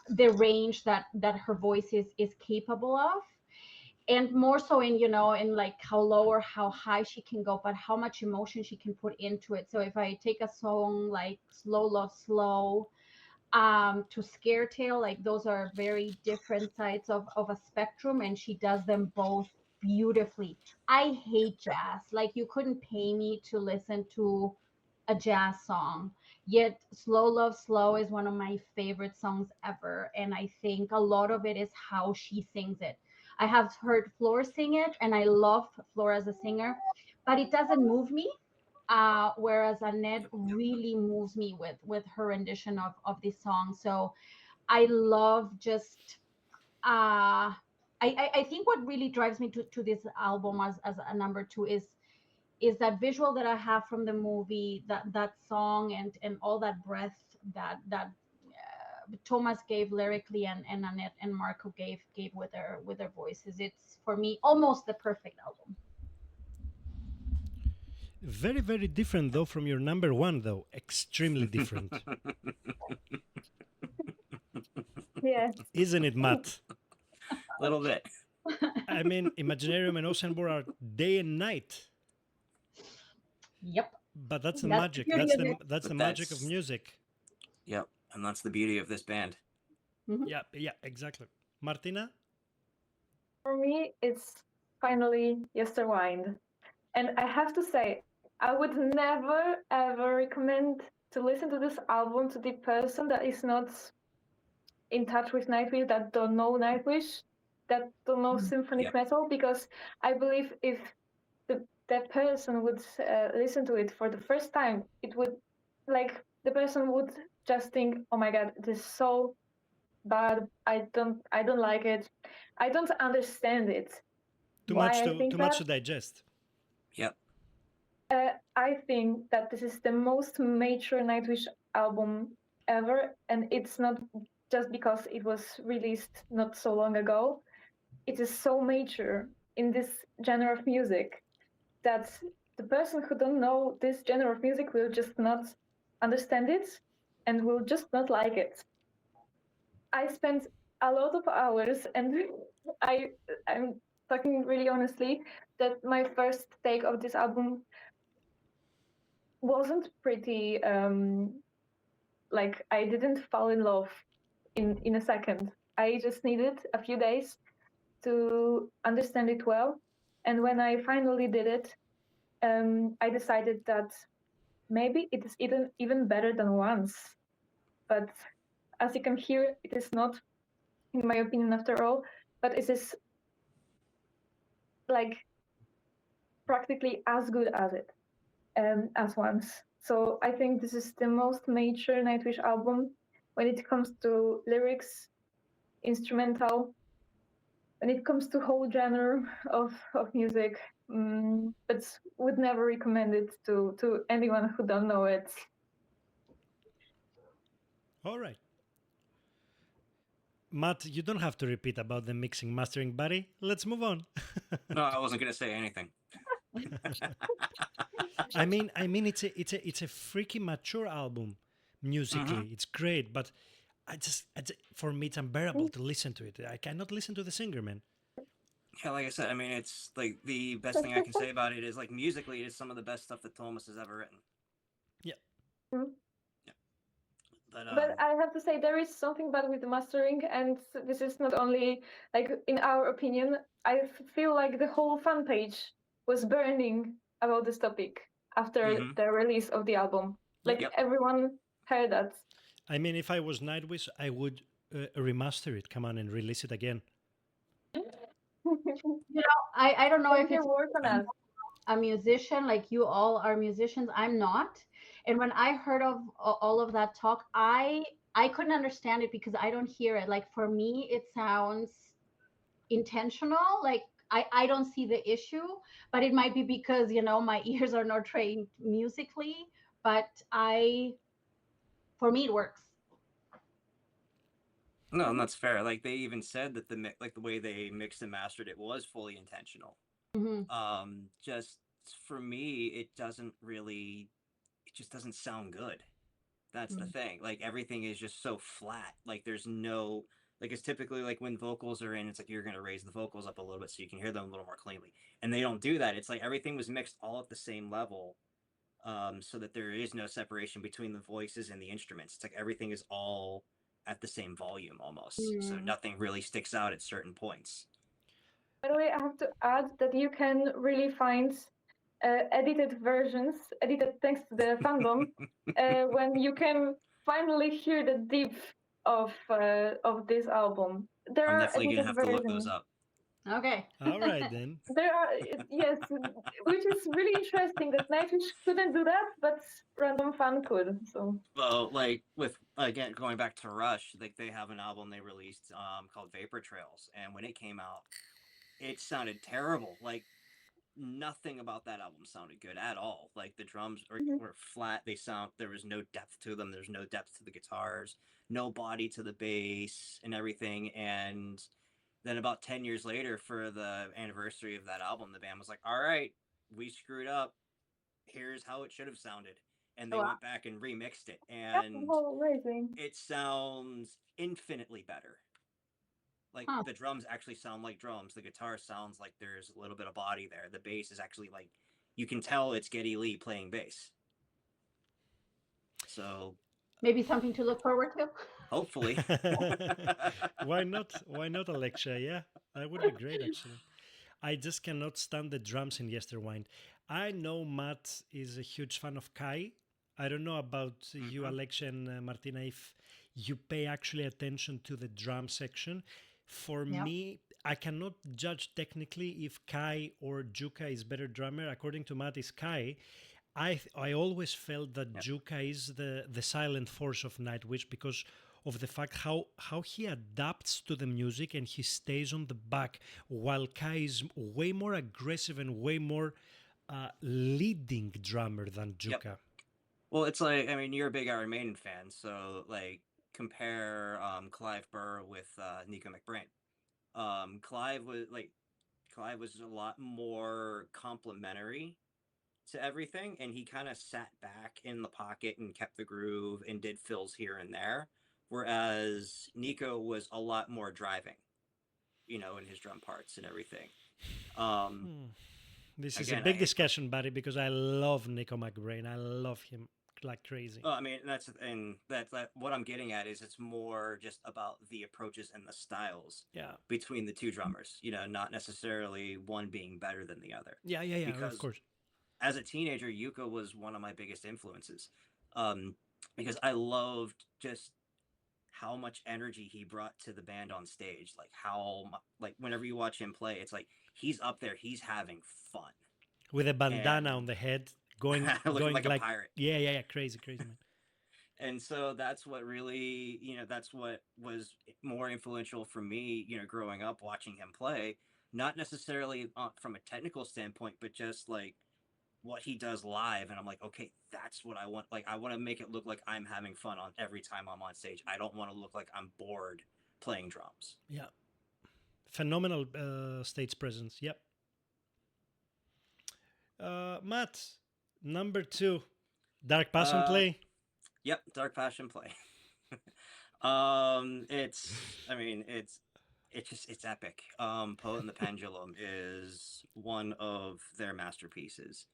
the range that her voice is capable of, and more so in in like how low or how high she can go, but how much emotion she can put into it. So if I take a song like Slow Love Slow to Scare Tale, like those are very different sides of a spectrum, and she does them both beautifully. I hate jazz. Like, you couldn't pay me to listen to a jazz song, yet Slow Love Slow is one of my favorite songs ever, and I think a lot of it is how she sings it. I have heard Floor sing it, and I love Floor as a singer, but it doesn't move me. Whereas Annette really moves me with her rendition of this song. So I love just I think what really drives me to this album as a number two is that visual that I have from the movie, that song, and all that breath that Thomas gave lyrically, and Annette and Marco gave with their voices. It's for me almost the perfect album. Very, very different though from your number one, though. Extremely different. Yeah. Isn't it, Matt? A little bit. I mean, Imaginarium and Oceanborn are day and night. Yep. But that's the That's magic. the beauty That's of the it. that's the But magic of that's- music. Yep, and that's the beauty of this band. Yeah, yeah, exactly. Martina? For me, it's finally Yesterwind. And I have to say, I would never ever recommend to listen to this album to the person that is not in touch with Nightwish, that don't know Nightwish, that don't know symphonic Yep. metal, because I believe if that person would listen to it for the first time, it would, like, the person would just think, oh my god, it is so bad. I don't like it. I don't understand it. Too Why much I to think too that? much to digest. Yep. I think that this is the most mature Nightwish album ever, and it's not just because it was released not so long ago. It is so mature in this genre of music that the person who don't know this genre of music will just not understand it and will just not like it. I spent a lot of hours, and I'm talking really honestly, that my first take of this album wasn't pretty, like, I didn't fall in love in a second. I just needed a few days to understand it well, and when I finally did it, I decided that maybe it is even better than once. But as you can hear, it is not, in my opinion, after all, but it is like practically as good as it, as once. So I think this is the most mature Nightwish album when it comes to lyrics, instrumental, when it comes to whole genre of music. But would never recommend it to anyone who don't know it. All right. Matt, you don't have to repeat about the mixing mastering, buddy. Let's move on. No, I wasn't gonna say anything. I mean, it's a freaky mature album musically. It's great, but for me, it's unbearable to listen to it. I cannot listen to the singer, man. Yeah, like I said, I mean, it's like the best thing I can say about it is like musically, it is some of the best stuff that Thomas has ever written. Yeah. Yeah. But But I have to say, there is something bad with the mastering, and this is not only, like, in our opinion. I feel like the whole fan page was burning about this topic after the release of the album. Yeah. Like everyone heard that. I mean, if I was Nightwish, I would remaster it, come on, and release it again. I don't know Can if you it's work on that? a musician, like you all are musicians. I'm not. And when I heard of all of that talk, I couldn't understand it because I don't hear it. Like for me, it sounds intentional. Like I don't see the issue, but it might be because, my ears are not trained musically, but for me, it works. No, and that's fair. Like they even said that like the way they mixed and mastered it was fully intentional. Hmm. Just for me, it just doesn't sound good. That's the thing. Like everything is just so flat. Like there's no like it's typically like when vocals are in, it's like you're gonna raise the vocals up a little bit so you can hear them a little more cleanly. And they don't do that. It's like everything was mixed all at the same level, so that there is no separation between the voices and the instruments. It's like everything is all at the same volume almost. So Mm. nothing really sticks out at certain points. By the way, I have to add that you can really find edited versions, edited thanks to the fandom, when you can finally hear the depth of this album. There I'm are definitely gonna edited have to look those versions. up. Okay. All right, then. There are, yes, which is really interesting that Nightwish couldn't do that, but Random Fan could. So Well, like with again going back to Rush, like they have an album they released called Vapor Trails, and when it came out, it sounded terrible. Like nothing about that album sounded good at all. Like the drums were flat. There was no depth to them. There's no depth to the guitars, no body to the bass and everything. And then about 10 years later, for the anniversary of that album, the band was like, all right, we screwed up. Here's how it should have sounded. And they Wow. went back and remixed it. that's And amazing. it sounds infinitely better. Like Huh. the drums actually sound like drums. The guitar sounds like there's a little bit of body there. The bass is actually like you can tell it's Geddy Lee playing bass. So Maybe something to look forward to. hopefully. Why not? Why not, Alexia? Yeah, that would be great, actually. I just cannot stand the drums in Yesterwind. I know Matt is a huge fan of Kai. I don't know about you, Alexia and Martina, if you pay actually attention to the drum section. For Yeah. me, I cannot judge technically if Kai or Juka is better drummer. According to Matt, is Kai. I always felt that Yep. Juka is the silent force of Nightwish because of the fact how he adapts to the music and he stays on the back while Kai is way more aggressive and way more leading drummer than Juka. Yep. Well, it's like I mean you're a big Iron Maiden fan, so like compare Clive Burr with Nico McBrain. Clive was a lot more complimentary to everything, and he kind of sat back in the pocket and kept the groove and did fills here and there, whereas Nico was a lot more driving, in his drum parts and everything. This is a Again, big discussion, buddy, because I love Nico McBrain. I love him like crazy. I mean that what I'm getting at is it's more just about the approaches and the styles Yeah, between the two drummers, not necessarily one being better than the other. yeah, of Because course. as a teenager, Yuka was one of my biggest influences, because I loved just how much energy he brought to the band on stage. Like whenever you watch him play, it's like he's up there, he's having fun, With a bandana and on the head, going looking going like a pirate. yeah, crazy, man. And so that's what really, that's what was more influential for me, growing up watching him play, not necessarily from a technical standpoint, but just like what he does live. And I'm like, okay, that's what I want. Like, I want to make it look like I'm having fun on every time I'm on stage. I don't want to look like I'm bored playing drums. Yeah, phenomenal stage presence. Yep. Matt, number 2, Dark Passion play. Yep, Dark Passion play. It's, I mean, it's epic. Poet and the Pendulum is one of their masterpieces.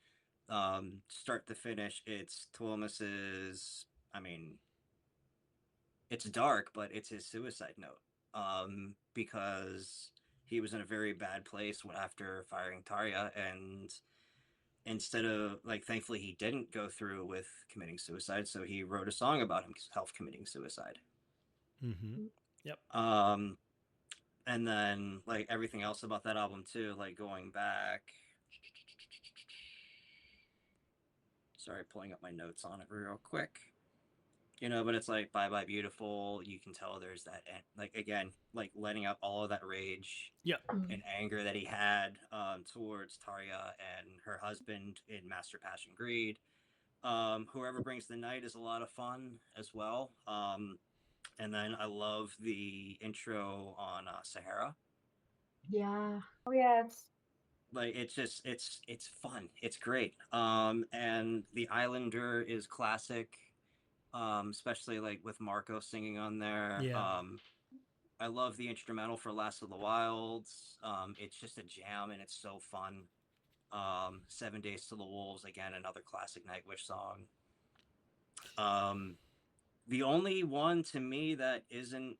Start to finish, it's Tuomas's, I mean, it's dark, but it's his suicide note. Because he was in a very bad place after firing Tarja, and instead of like, thankfully he didn't go through with committing suicide, so he wrote a song about himself committing suicide. Mm-hmm. Yep. And then like everything else about that album too, like going back. Sorry, pulling up my notes on it real quick. You know, but it's like Bye Bye Beautiful. You can tell there's that, like, again, like letting out all of that rage Yep. and anger that he had towards Tarja and her husband in Master Passion Greed. Whoever Brings the Night is a lot of fun as well. And then I love the intro on Sahara. Yeah. Oh yes. Like it's just it's fun. It's great. And The Islander is classic. Especially like with Marco singing on there. Yeah. I love the instrumental for Last of the Wilds. It's just a jam and it's so fun. 7 Days to the Wolves, again, another classic Nightwish song. The only one to me that isn't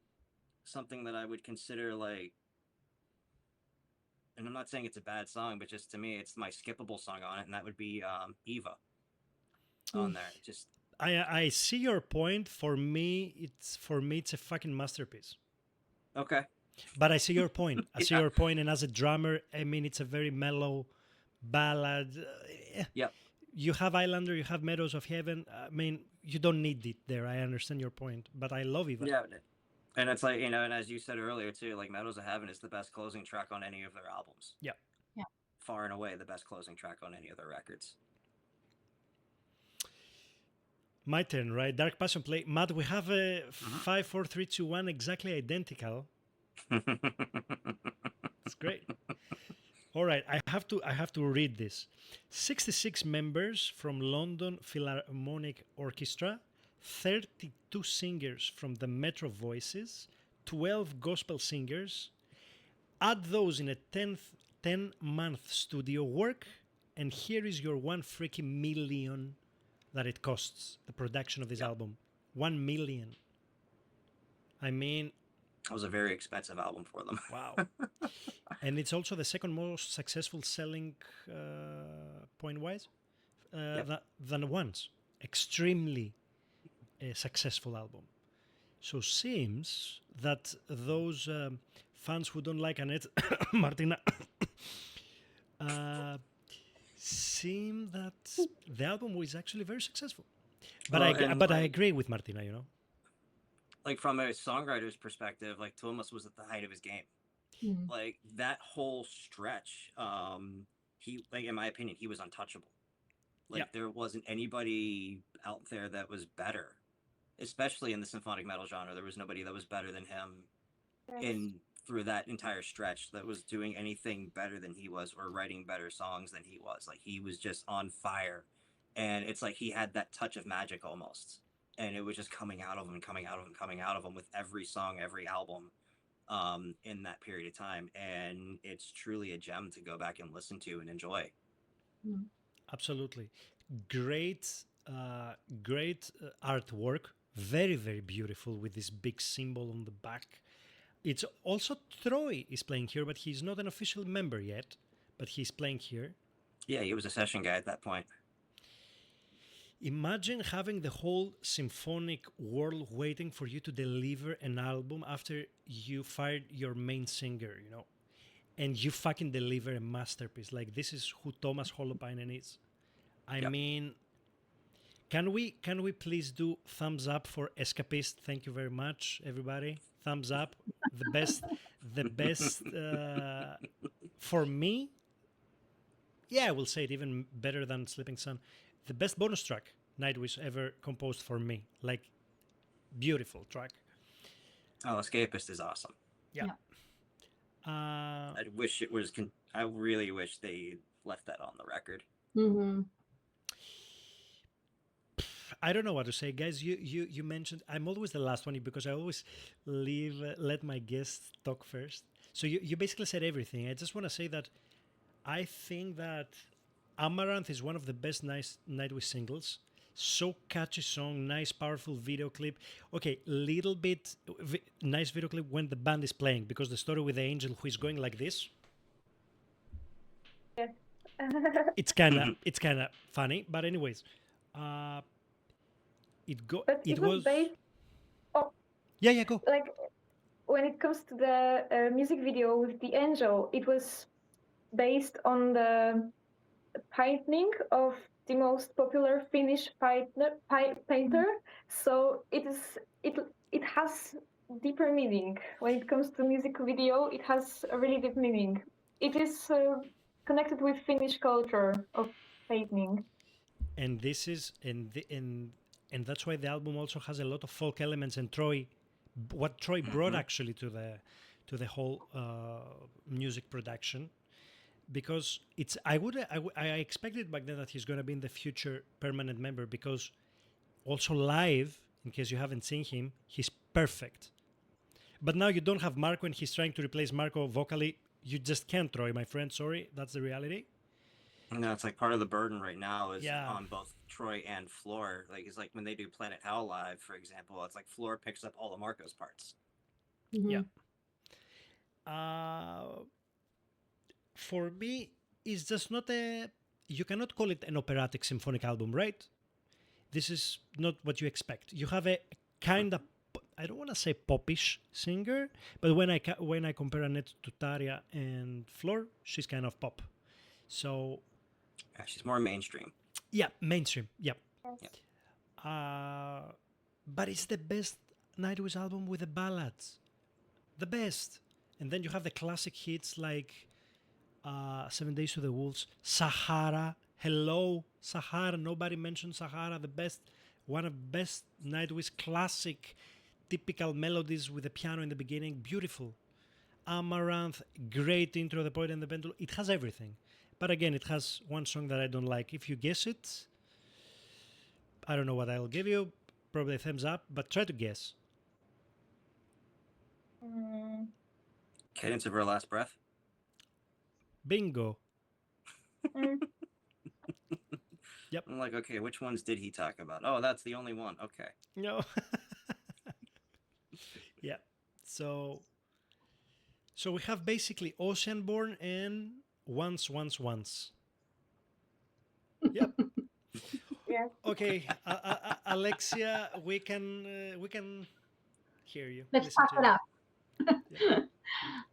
something that I would consider like, and I'm not saying it's a bad song, but just to me, it's my skippable song on it, and that would be Eva on there. Just I see your point. For me, it's a fucking masterpiece. okay. But I see your point. I see Yeah. your point, and as a drummer, I mean, it's a very mellow ballad. Yep. You have Islander, you have Meadows of Heaven. I mean, you don't need it there. I understand your point, but I love it. Yeah. And it's like, you know, and as you said earlier too, like Meadows of Heaven is the best closing track on any of their albums. Yeah. Yeah. Far and away the best closing track on any of their records. My turn, right? Dark Passion play. Matt, we have a 5, 4, 3, 2, 1 exactly identical. It's great. All right, I have to read this. 66 members from London Philharmonic Orchestra, 32 singers from the Metro Voices, 12 gospel singers. Add those in a 10-month studio work, and here is your 1 freaking million that it costs, the production of this album. 1 million. I mean, It was a very expensive album for them. wow. And it's also the second most successful selling point-wise than Once. Extremely successful album. So seems that those fans who don't like Annette Martyna seem that the album was actually very successful. But I agree with Martyna, you know. Like from a songwriter's perspective, like Thomas was at the height of his game. Mm. Like that whole stretch, he, like, in my opinion, he was untouchable. Like there wasn't anybody out there that was better, especially in the symphonic metal genre. There was nobody that was better than him through that entire stretch that was doing anything better than he was or writing better songs than he was. Like he was just on fire, and it's like he had that touch of magic almost, and it was just coming out of him, coming out of him, coming out of him with every song, every album. In that period of time, and it's truly a gem to go back and listen to and enjoy. Absolutely, great artwork, very, very beautiful with this big symbol on the back. It's also Troy is playing here, but he's not an official member yet, but he's playing here. Yeah, he was a session guy at that point. Imagine having the whole symphonic world waiting for you to deliver an album after you fired your main singer, you know, and you fucking deliver a masterpiece. Like, this is who Thomas Holopainen is. I mean, can we please do thumbs up for Escapist? Thank you very much, everybody. Thumbs up. The best for me. Yeah, I will say it even better than Sleeping Sun. The best bonus track Nightwish ever composed for me. Like, beautiful track. Oh, Escapist is awesome. Yeah. I wish it was. I really wish they left that on the record. Mm-hmm. I don't know what to say, guys. You mentioned I'm always the last one because I always let my guests talk first. So you basically said everything. I just want to say that I think that Amaranth is one of the best Nightwish singles. So catchy song, nice powerful video clip. Okay, little bit nice video clip when the band is playing, because the story with the angel who is going like this. Yeah. it's kind of funny, but anyways, uh, But it it was was based. Oh, yeah, go. like when it comes to the music video with the angel, it was based on the painting of the most popular Finnish painter. So it has deeper meaning. When it comes to music video, it has a really deep meaning. It is connected with Finnish culture of painting. And this is and that's why the album also has a lot of folk elements, and what Troy brought Mhm. actually to the whole music production, because it's I expected back then that he's going to be in the future permanent member, because also live, in case you haven't seen him, he's perfect. But now you don't have Marco and he's trying to replace Marco vocally. You just can't, Troy, my friend. Sorry, that's the reality. No, it's like part of the burden right now is Yeah. on both Troy and Floor. Like it's like when they do Planet Hell live, for example, it's like Floor picks up all the Marco's parts. Yeah. For me, it's just not a. You cannot call it an operatic symphonic album, right? This is not what you expect. You have a kind of, I don't want to say popish singer, but when I compare Annette to Taria and Flor, she's kind of pop. So Yeah, she's more mainstream. yeah, mainstream. Yeah. Yeah. But it's the best Nightwish album with the ballads, the best. And then you have the classic hits like 7 Days to the Wolves, Sahara, Hello, Sahara. Nobody mentioned Sahara, the best, one of the best Nightwish classic, typical melodies with the piano in the beginning, beautiful. Amaranth, great intro, the poet and the pendulum. It has everything. But again, it has one song that I don't like. If you guess it, I don't know what I'll give you. Probably a thumbs up, but try to guess. Cadence of Her Last Breath. Bingo. Mm. Yep. I'm like, okay, which ones did he talk about? Oh, that's the only one. Okay. No. Yeah. So we have basically Oceanborn and Once. Yep. Yeah. Okay, Alexia, we can hear you. Let's Listen talk to it you. up.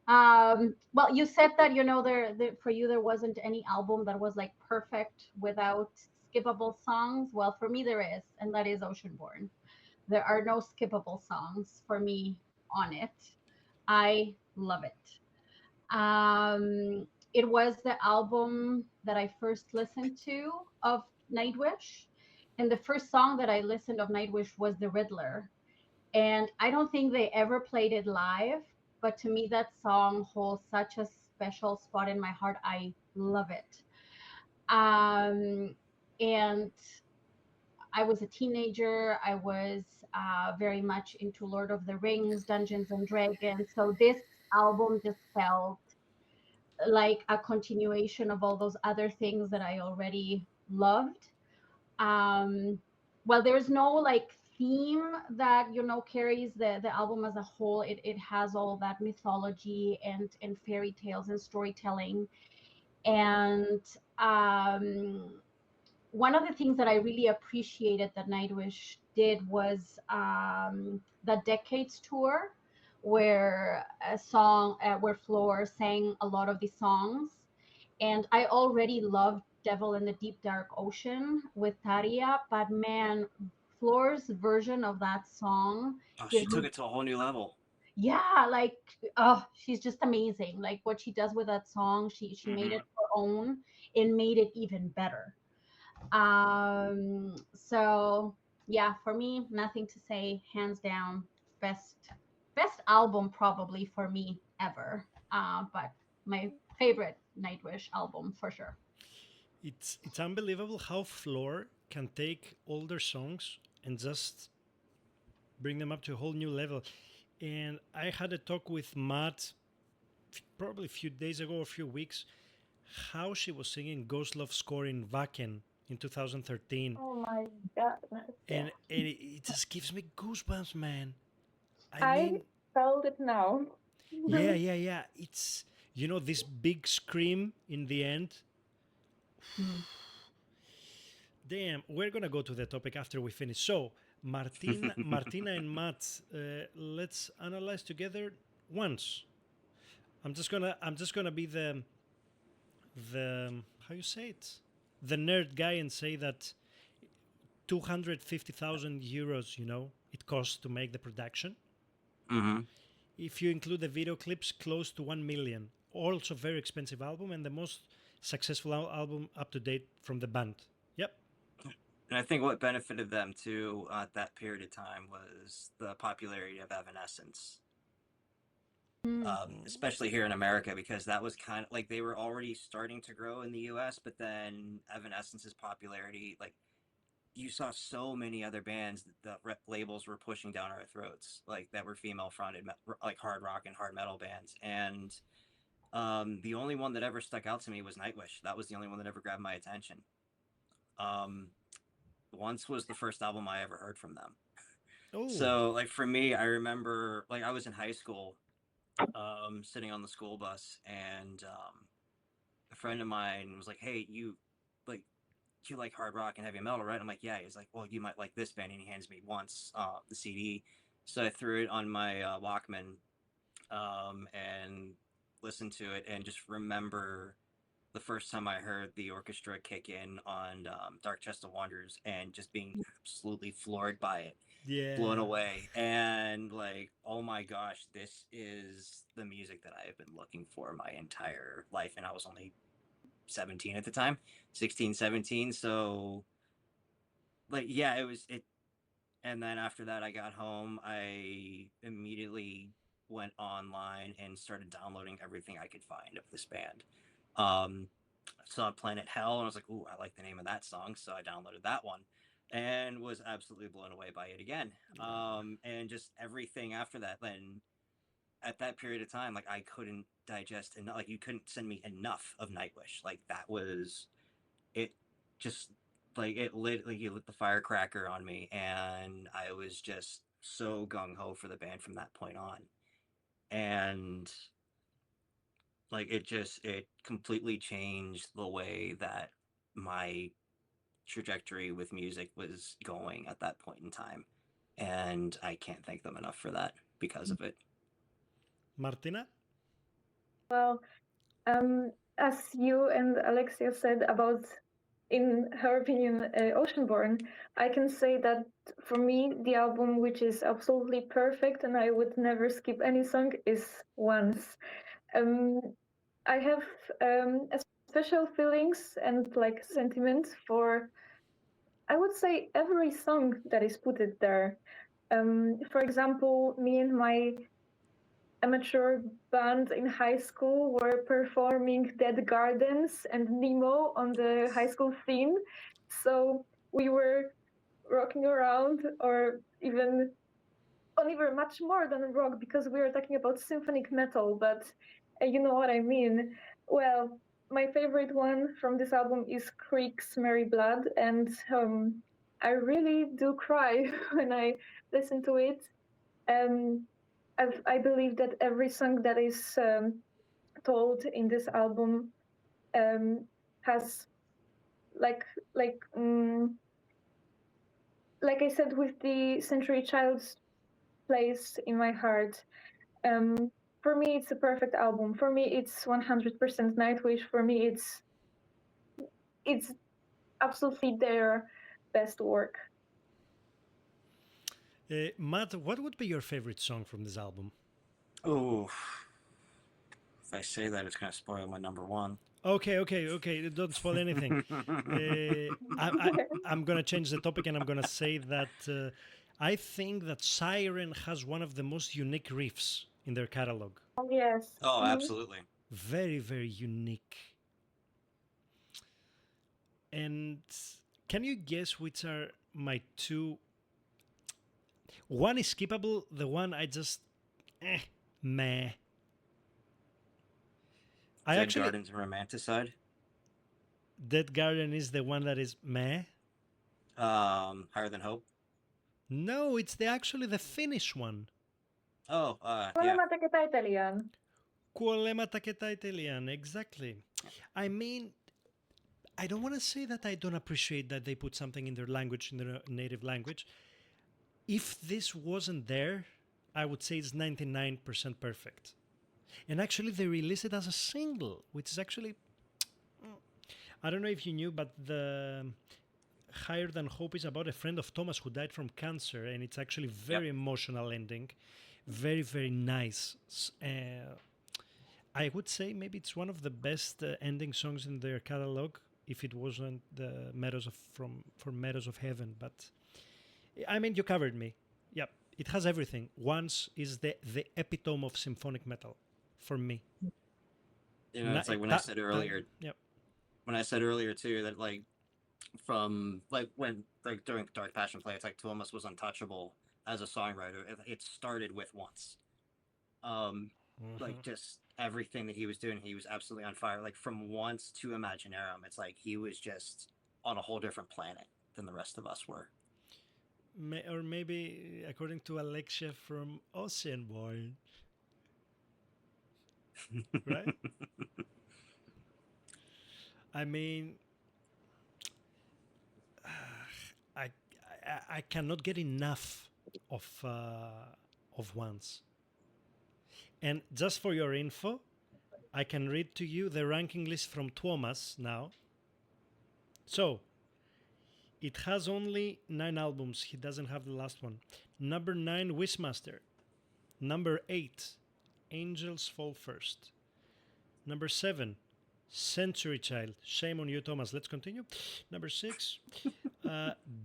Yeah. Well, you said that for you there wasn't any album that was like perfect without skippable songs. Well, for me there is, and that is Oceanborn. There are no skippable songs for me on it. I love it. It was the album that I first listened to of Nightwish, and the first song that I listened of Nightwish was The Riddler. And I don't think they ever played it live, but to me that song holds such a special spot in my heart. I love it. And I was a teenager. I was very much into Lord of the Rings, Dungeons and Dragons. So this album just felt like a continuation of all those other things that I already loved. Um, well, there's no like theme that carries the album as a whole. It has all that mythology and fairy tales and storytelling. And one of the things that I really appreciated that Nightwish did was the Decades tour, where Floor sang a lot of these songs, and I already loved Devil in the Deep Dark Ocean with Taria, but man, Floor's version of that song Oh, she gives took me, it to a whole new level. yeah, like, oh, she's just amazing. Like what she does with that song, she made it her own and made it even better. So yeah, for me, nothing to say, hands down, best best album probably for me ever. But my favorite Nightwish album for sure. It's unbelievable how Floor can take older songs and just bring them up to a whole new level. And I had a talk with Matt probably a few days ago or a few weeks, how she was singing Ghost Love Score in Wacken in 2013. Oh my goodness. Yeah. And it just gives me goosebumps, man. I I mean, felt it now. yeah. It's, this big scream in the end. Mm. Damn, we're gonna go to the topic after we finish. So, Martina and Matt, let's analyze together once. I'm just gonna be the how you say it, the nerd guy and say that 250,000 euros, it costs to make the production. Mm-hmm. If you include the video clips, close to 1 million. Also, very expensive album and the most successful album up to date from the band. Yep. And I think what benefited them too at that period of time was the popularity of Evanescence. Mm. Especially here in America, because that was kind of like they were already starting to grow in the US, but then Evanescence's popularity, like you saw so many other bands that the labels were pushing down our throats, like that were female fronted, like hard rock and hard metal bands. And the only one that ever stuck out to me was Nightwish. That was the only one that ever grabbed my attention. Once was the first album I ever heard from them. Oh. So like for me, I remember like I was in high school, sitting on the school bus, and a friend of mine was like, "Hey, you like hard rock and heavy metal, right?" I'm like, "Yeah." He's like, "Well, you might like this band," and he hands me once the CD. So I threw it on my Walkman, and listened to it, and just remember the first time I heard the orchestra kick in on Dark Chest of Wonders, and just being absolutely floored by it. Yeah. Blown away, and like, oh my gosh, this is the music that I have been looking for my entire life. And I was only 17 at the time, 16, 17. So like, yeah, it. And then after that, I got home, I immediately went online and started downloading everything I could find of this band. Saw Planet Hell, and I was like, "Ooh, I like the name of that song," so I downloaded that one, and was absolutely blown away by it again. And just everything after that. Then at that period of time, like I couldn't digest enough. Like you couldn't send me enough of Nightwish. Like that was it. Just like it lit, like you lit the firecracker on me, and I was just so gung ho for the band from that point on. And like it completely changed the way that my trajectory with music was going at that point in time, and I can't thank them enough for that because of it. Martina? Well, as you and Alexia said about, in her opinion, Oceanborn, I can say that for me, the album which is absolutely perfect and I would never skip any song is Once. I have a special feelings and like sentiments for, I would say, every song that is put it there. For example, me and my amateur band in high school were performing Dead Gardens and Nemo on the high school scene. So we were rocking around, or even much more than rock, because we were talking about symphonic metal, but you know what I mean. Well, my favorite one from this album is Creek's Mary Blood, and I really do cry when I listen to it. Um, I believe that every song that is told in this album has like like um, like I said, with the Century Child's place in my heart. For me, it's a perfect album. For me, it's 100% Nightwish. For me, it's absolutely their best work. Matt, what would be your favorite song from this album? Oh, if I say that, it's gonna spoil my number one. Okay. Don't spoil anything. I'm going to change the topic and I'm going to say that I think that Siren has one of the most unique riffs in their catalog. Oh, yes. Oh, absolutely. Very, very unique. And can you guess which are my two? One is skippable, the one I just, meh. Dead Gardens and Romanticide. Dead Garden is the one that is meh. Higher Than Hope. No, it's actually the Finnish one. Oh, Kuolema yeah. teke taiteilijan. Kuolema taketa Italian, exactly. I mean, I don't want to say that I don't appreciate that they put something in their language, in their native language. If this wasn't there, I would say it's 99% perfect. And actually, they released it as a single, which is actually, I don't know if you knew, but the Higher Than Hope is about a friend of Thomas who died from cancer, and it's actually Yep. very emotional ending, very very nice. I would say maybe it's one of the best ending songs in their catalog. If it wasn't the Meadows of from Meadows of Heaven, but I mean you covered me. Yep, it has everything. Once is the epitome of symphonic metal, for me. You know, it's like when I said earlier, Yep. when I said earlier too that like from like when like during Dark Passion Play, it's like Thomas was untouchable as a songwriter. It started with Once. Like just everything that he was doing, he was absolutely on fire. Like from Once to Imaginarum, it's like he was just on a whole different planet than the rest of us were. Or maybe according to Alexia from Oceanborn, right? I mean, I, I cannot get enough of Once. And just for your info, I can read to you the ranking list from Thomas now. So it has only 9 albums. He doesn't have the last one. Number 9, Wishmaster. Number 8, Angels Fall First. Number 7, Century Child. Shame on you, Thomas. Let's continue. Number 6,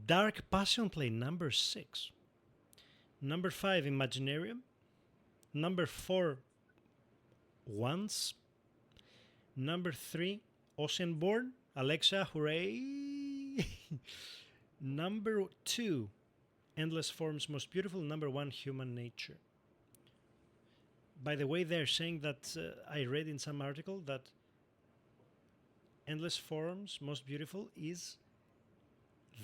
Dark Passion Play. Number 6. Number 5, Imaginarium. Number 4, Once. Number 3, Oceanborn. Alexia, hooray! Number 2, Endless Forms Most Beautiful. Number 1, Human Nature. By the way, they're saying that I read in some article that Endless Forms Most Beautiful is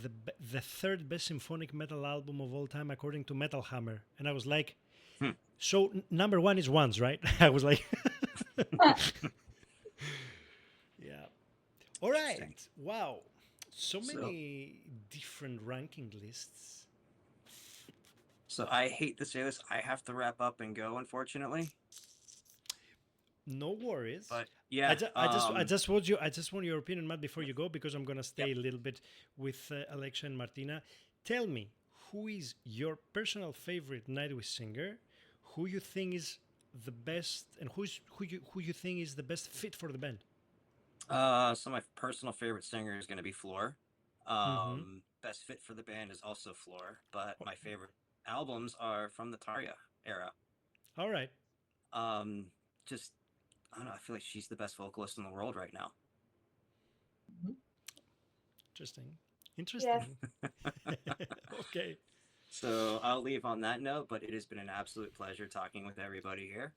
the third best symphonic metal album of all time according to Metal Hammer. And I was like, so number 1 is Once, right? I was like, yeah. All right. Wow. So many different ranking lists. So I hate to say this, I have to wrap up and go, unfortunately. No worries. But yeah, I just want your opinion, Matt, before you go, because I'm gonna stay a little bit with Alexia and Martyna. Tell me, who is your personal favorite Nightwish singer? Who you think is the best, and who you think is the best fit for the band? So my personal favorite singer is going to be Floor. Best fit for the band is also Floor, but my favorite albums are from the Tarja era. All right. Just I don't know. I feel like she's the best vocalist in the world right now. Interesting. Yes. Okay. So I'll leave on that note, but it has been an absolute pleasure talking with everybody here.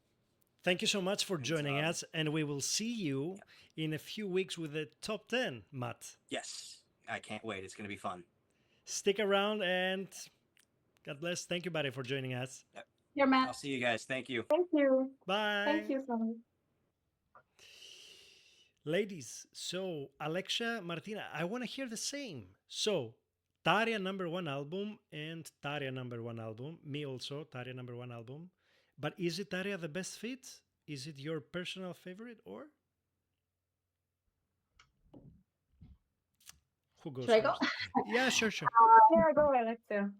Thank you so much for joining us, and we will see you in a few weeks with the top 10, Matt. Yes, I can't wait. It's going to be fun. Stick around, and God bless. Thank you, buddy, for joining us. Yep. Here, Matt. I'll see you guys. Thank you. Thank you. Bye. Thank you so much. Ladies, so Alexia, Martyna, I want to hear the same. So, Tarja number 1 album and Tarja number 1 album. Me also, Tarja number 1 album. But is it Tarja the best fit? Is it your personal favorite, or? Who goes Should I go? first? Yeah, sure. Yeah, go Alexia.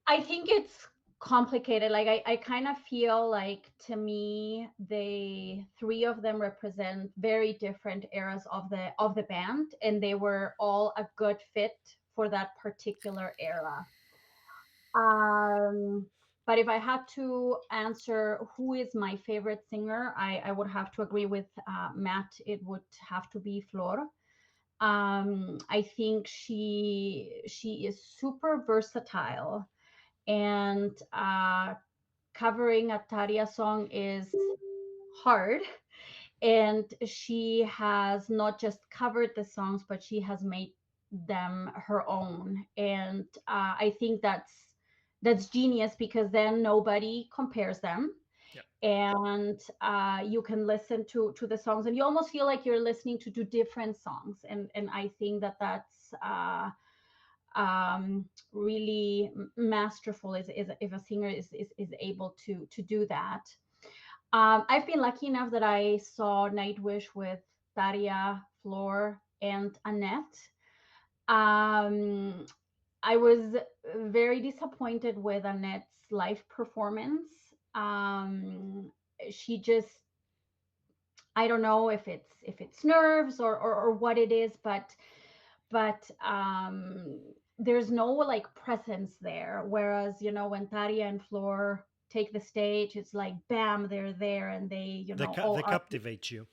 I think it's complicated. Like I kind of feel like, to me, the three of them represent very different eras of the band, and they were all a good fit for that particular era. But if I had to answer who is my favorite singer, I would have to agree with Matt. It would have to be Flor. I think she is super versatile, and covering a Tarja song is hard. And she has not just covered the songs, but she has made them her own. And I think that's genius, because then nobody compares them. Yeah. And you can listen to the songs, and you almost feel like you're listening to two different songs. And I think that that's really masterful, is if a singer is able to do that. I've been lucky enough that I saw Nightwish with Daria, Floor, and Annette. Um, I was very disappointed with Annette's live performance. She just, I don't know if it's nerves or what it is, but there's no like presence there. Whereas when Taria and Floor take the stage, it's like bam, they're there, and they They captivate you.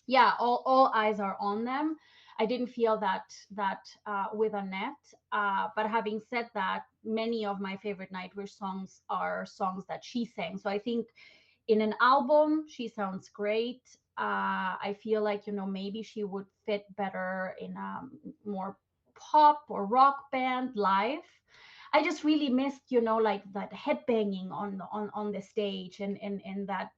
yeah, all eyes are on them. I didn't feel that with Annette. But having said that, many of my favorite Nightwish songs are songs that she sang. So I think in an album she sounds great. I feel like maybe she would fit better in a more pop or rock band live. I just really missed, like that headbanging on the stage, and that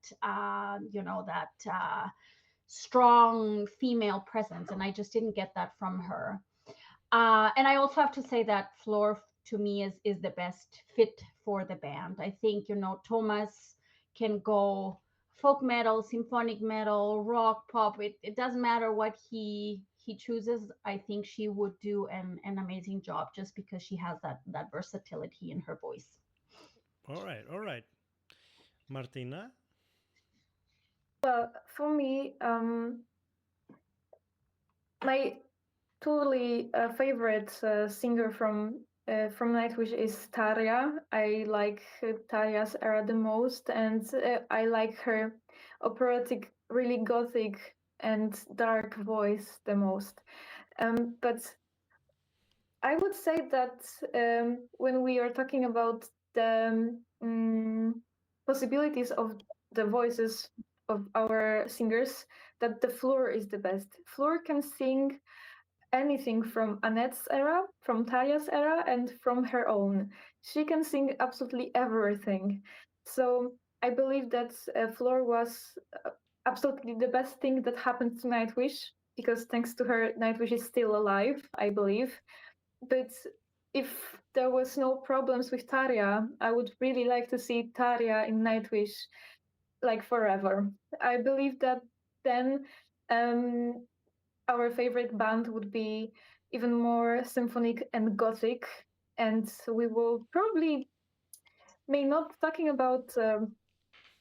strong female presence, and I just didn't get that from her. And I also have to say that Floor to me is the best fit for the band. I think Thomas can go folk metal, symphonic metal, rock, pop. It doesn't matter what he chooses. I think she would do an amazing job, just because she has that versatility in her voice. All right. Martina? Well, for me, my totally favorite singer from Nightwish is Tarja. I like Tarja's era the most, and I like her operatic, really gothic and dark voice the most. But I would say that when we are talking about the possibilities of the voices of our singers, that the Floor is the best. Floor can sing anything from Annette's era, from Taya's era, and from her own. She can sing absolutely everything. So I believe that Floor was absolutely the best thing that happened to Nightwish, because thanks to her, Nightwish is still alive, I believe. But if there was no problems with Tarja, I would really like to see Tarja in Nightwish like forever. I believe that then um, our favorite band would be even more symphonic and gothic, and we will probably may not talking about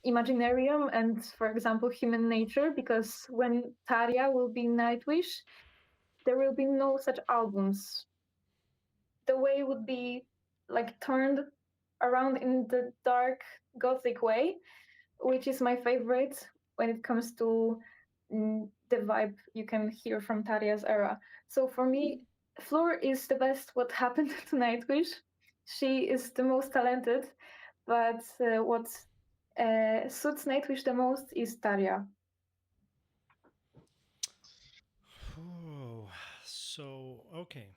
Imaginarium and, for example, Human Nature, because when Tarja will be Nightwish, there will be no such albums. The way would be like turned around in the dark gothic way, which is my favorite when it comes to the vibe you can hear from Taria's era. So for me, Floor is the best what happened to Nightwish. She is the most talented, but what suits Nightwish the most is Taria. Oh, so okay.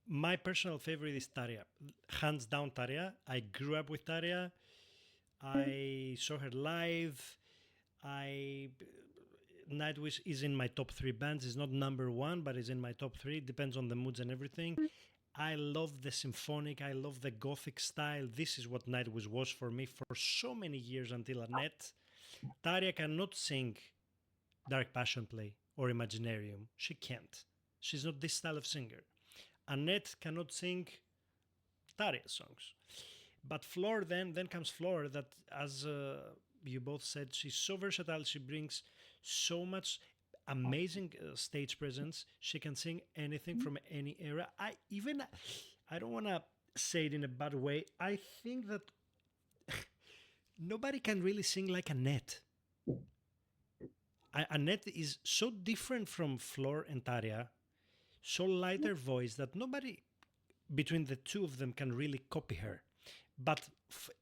My personal favorite is Taria. Hands down, Taria. I grew up with Taria. I saw her live. I Nightwish is in my top three bands. It's not number one, but it's in my top three. It depends on the moods and everything. I love the symphonic. I love the gothic style. This is what Nightwish was for me for so many years until Annette. Taria cannot sing Dark Passion Play or Imaginarium. She can't. She's not this style of singer. Annette cannot sing Taria songs. But Floor, then comes Floor, that as you both said, she's so versatile. She brings so much amazing stage presence. She can sing anything from any era. I don't want to say it in a bad way. I think that nobody can really sing like Annette. Annette is so different from Floor and Taria, so lighter voice that nobody between the two of them can really copy her. But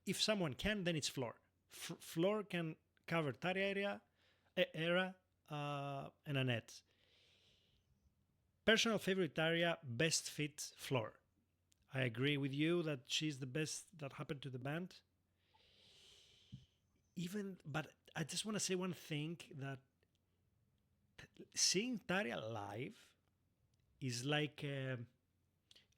if someone can, then it's Floor. Floor can cover Taria era, and Annette. Personal favorite Taria, best fit Floor. I agree with you that she's the best that happened to the band. but I just want to say one thing, that seeing Daria live is like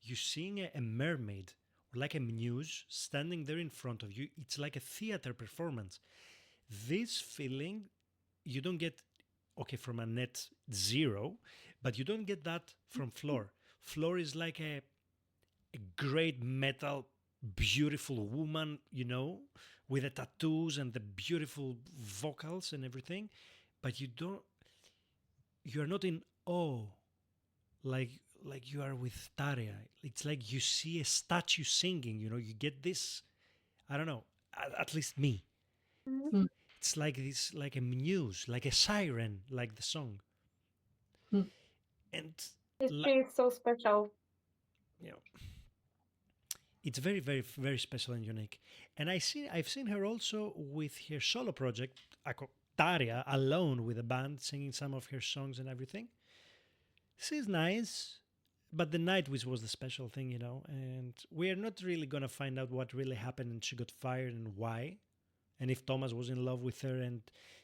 you seeing a mermaid or like a muse standing there in front of you. It's like a theater performance. This feeling you don't get, okay, from a net zero, but you don't get that from Floor. Floor is like a great metal, beautiful woman, with the tattoos and the beautiful vocals and everything, but you're not in awe like you are with Daria. It's like you see a statue singing. You get this. I don't know. At least me. Mhm. Mm. It's like this, like a muse, like a siren, like the song. Mm. And She is so special. you know, it's very, very, very special and unique. And I've seen her also with her solo project, Daria, alone with a band, singing some of her songs and everything. She's nice, but the Nightwish was the special thing, and we're not really gonna find out what really happened and she got fired and why, and if Thomas was in love with her and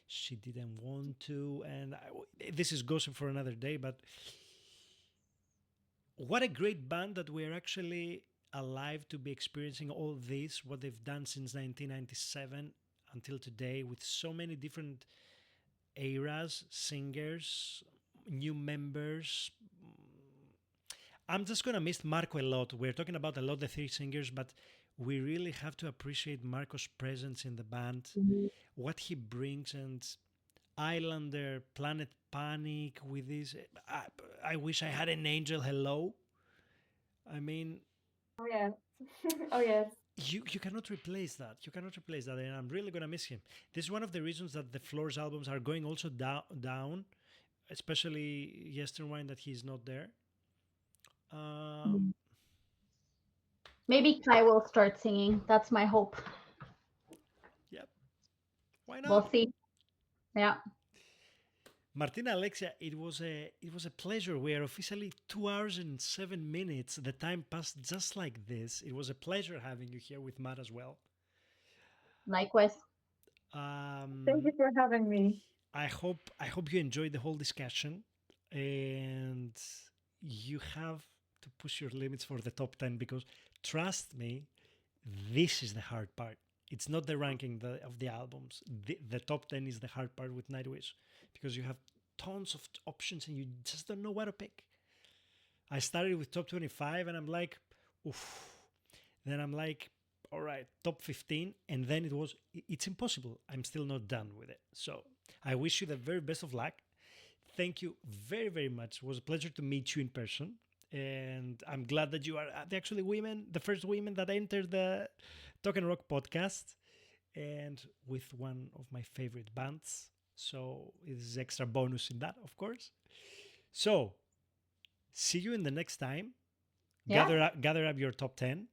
she didn't want to. And this is gossip for another day, but what a great band that we're actually alive to be experiencing all this, what they've done since 1997 until today, with so many different eras, singers, new members. I'm just gonna miss Marco a lot. We're talking about a lot the three singers, but we really have to appreciate Marco's presence in the band, Mhm. what he brings, and Islander, Planet Panic with this. I wish I had an Angel Hello. I mean, Oh yeah. Oh yes. you cannot replace that. You cannot replace that, and I'm really gonna miss him. This is one of the reasons that the Floors albums are going also down, especially Yesterwine, that he's not there. Um, Mm. Maybe Kai will start singing. That's my hope. yep, why We'll not? see. Yeah. Martina, Alexia, it was a pleasure. We are officially 2 hours and 7 minutes. The time passed just like this. It was a pleasure having you here with Matt as well. Likewise. Thank Um, you for having me. I hope you enjoyed the whole discussion, and you have to push your limits for the top 10, because trust me, this is the hard part. It's not the ranking of the albums. The top 10 is the hard part with Nightwish, because you have tons of options and you just don't know what to pick. I started with top 25 and I'm like, oof. Then I'm like, all right, top 15. And then it's impossible. I'm still not done with it. So I wish you the very best of luck. Thank you very, very much. It was a pleasure to meet you in person. And I'm glad that you are actually the first women that entered the Talk and Rock podcast, and with one of my favorite bands. So it is extra bonus in that, of course. So see you in the next time. Yeah. Gather up your top 10.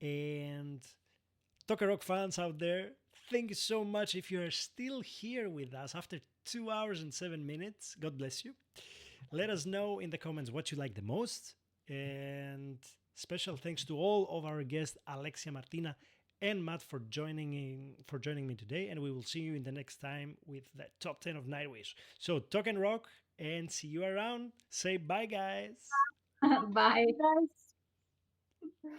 And Talk and Rock fans out there, thank you so much if you are still here with us after 2 hours and 7 minutes. God bless you. Let us know in the comments what you like the most. And special thanks to all of our guests, Alexia, Martina, and Matt, for joining me today. And we will see you in the next time with the top 10 of Nightwish. So talk and rock, and see you around. Say bye, guys. Bye. Guys.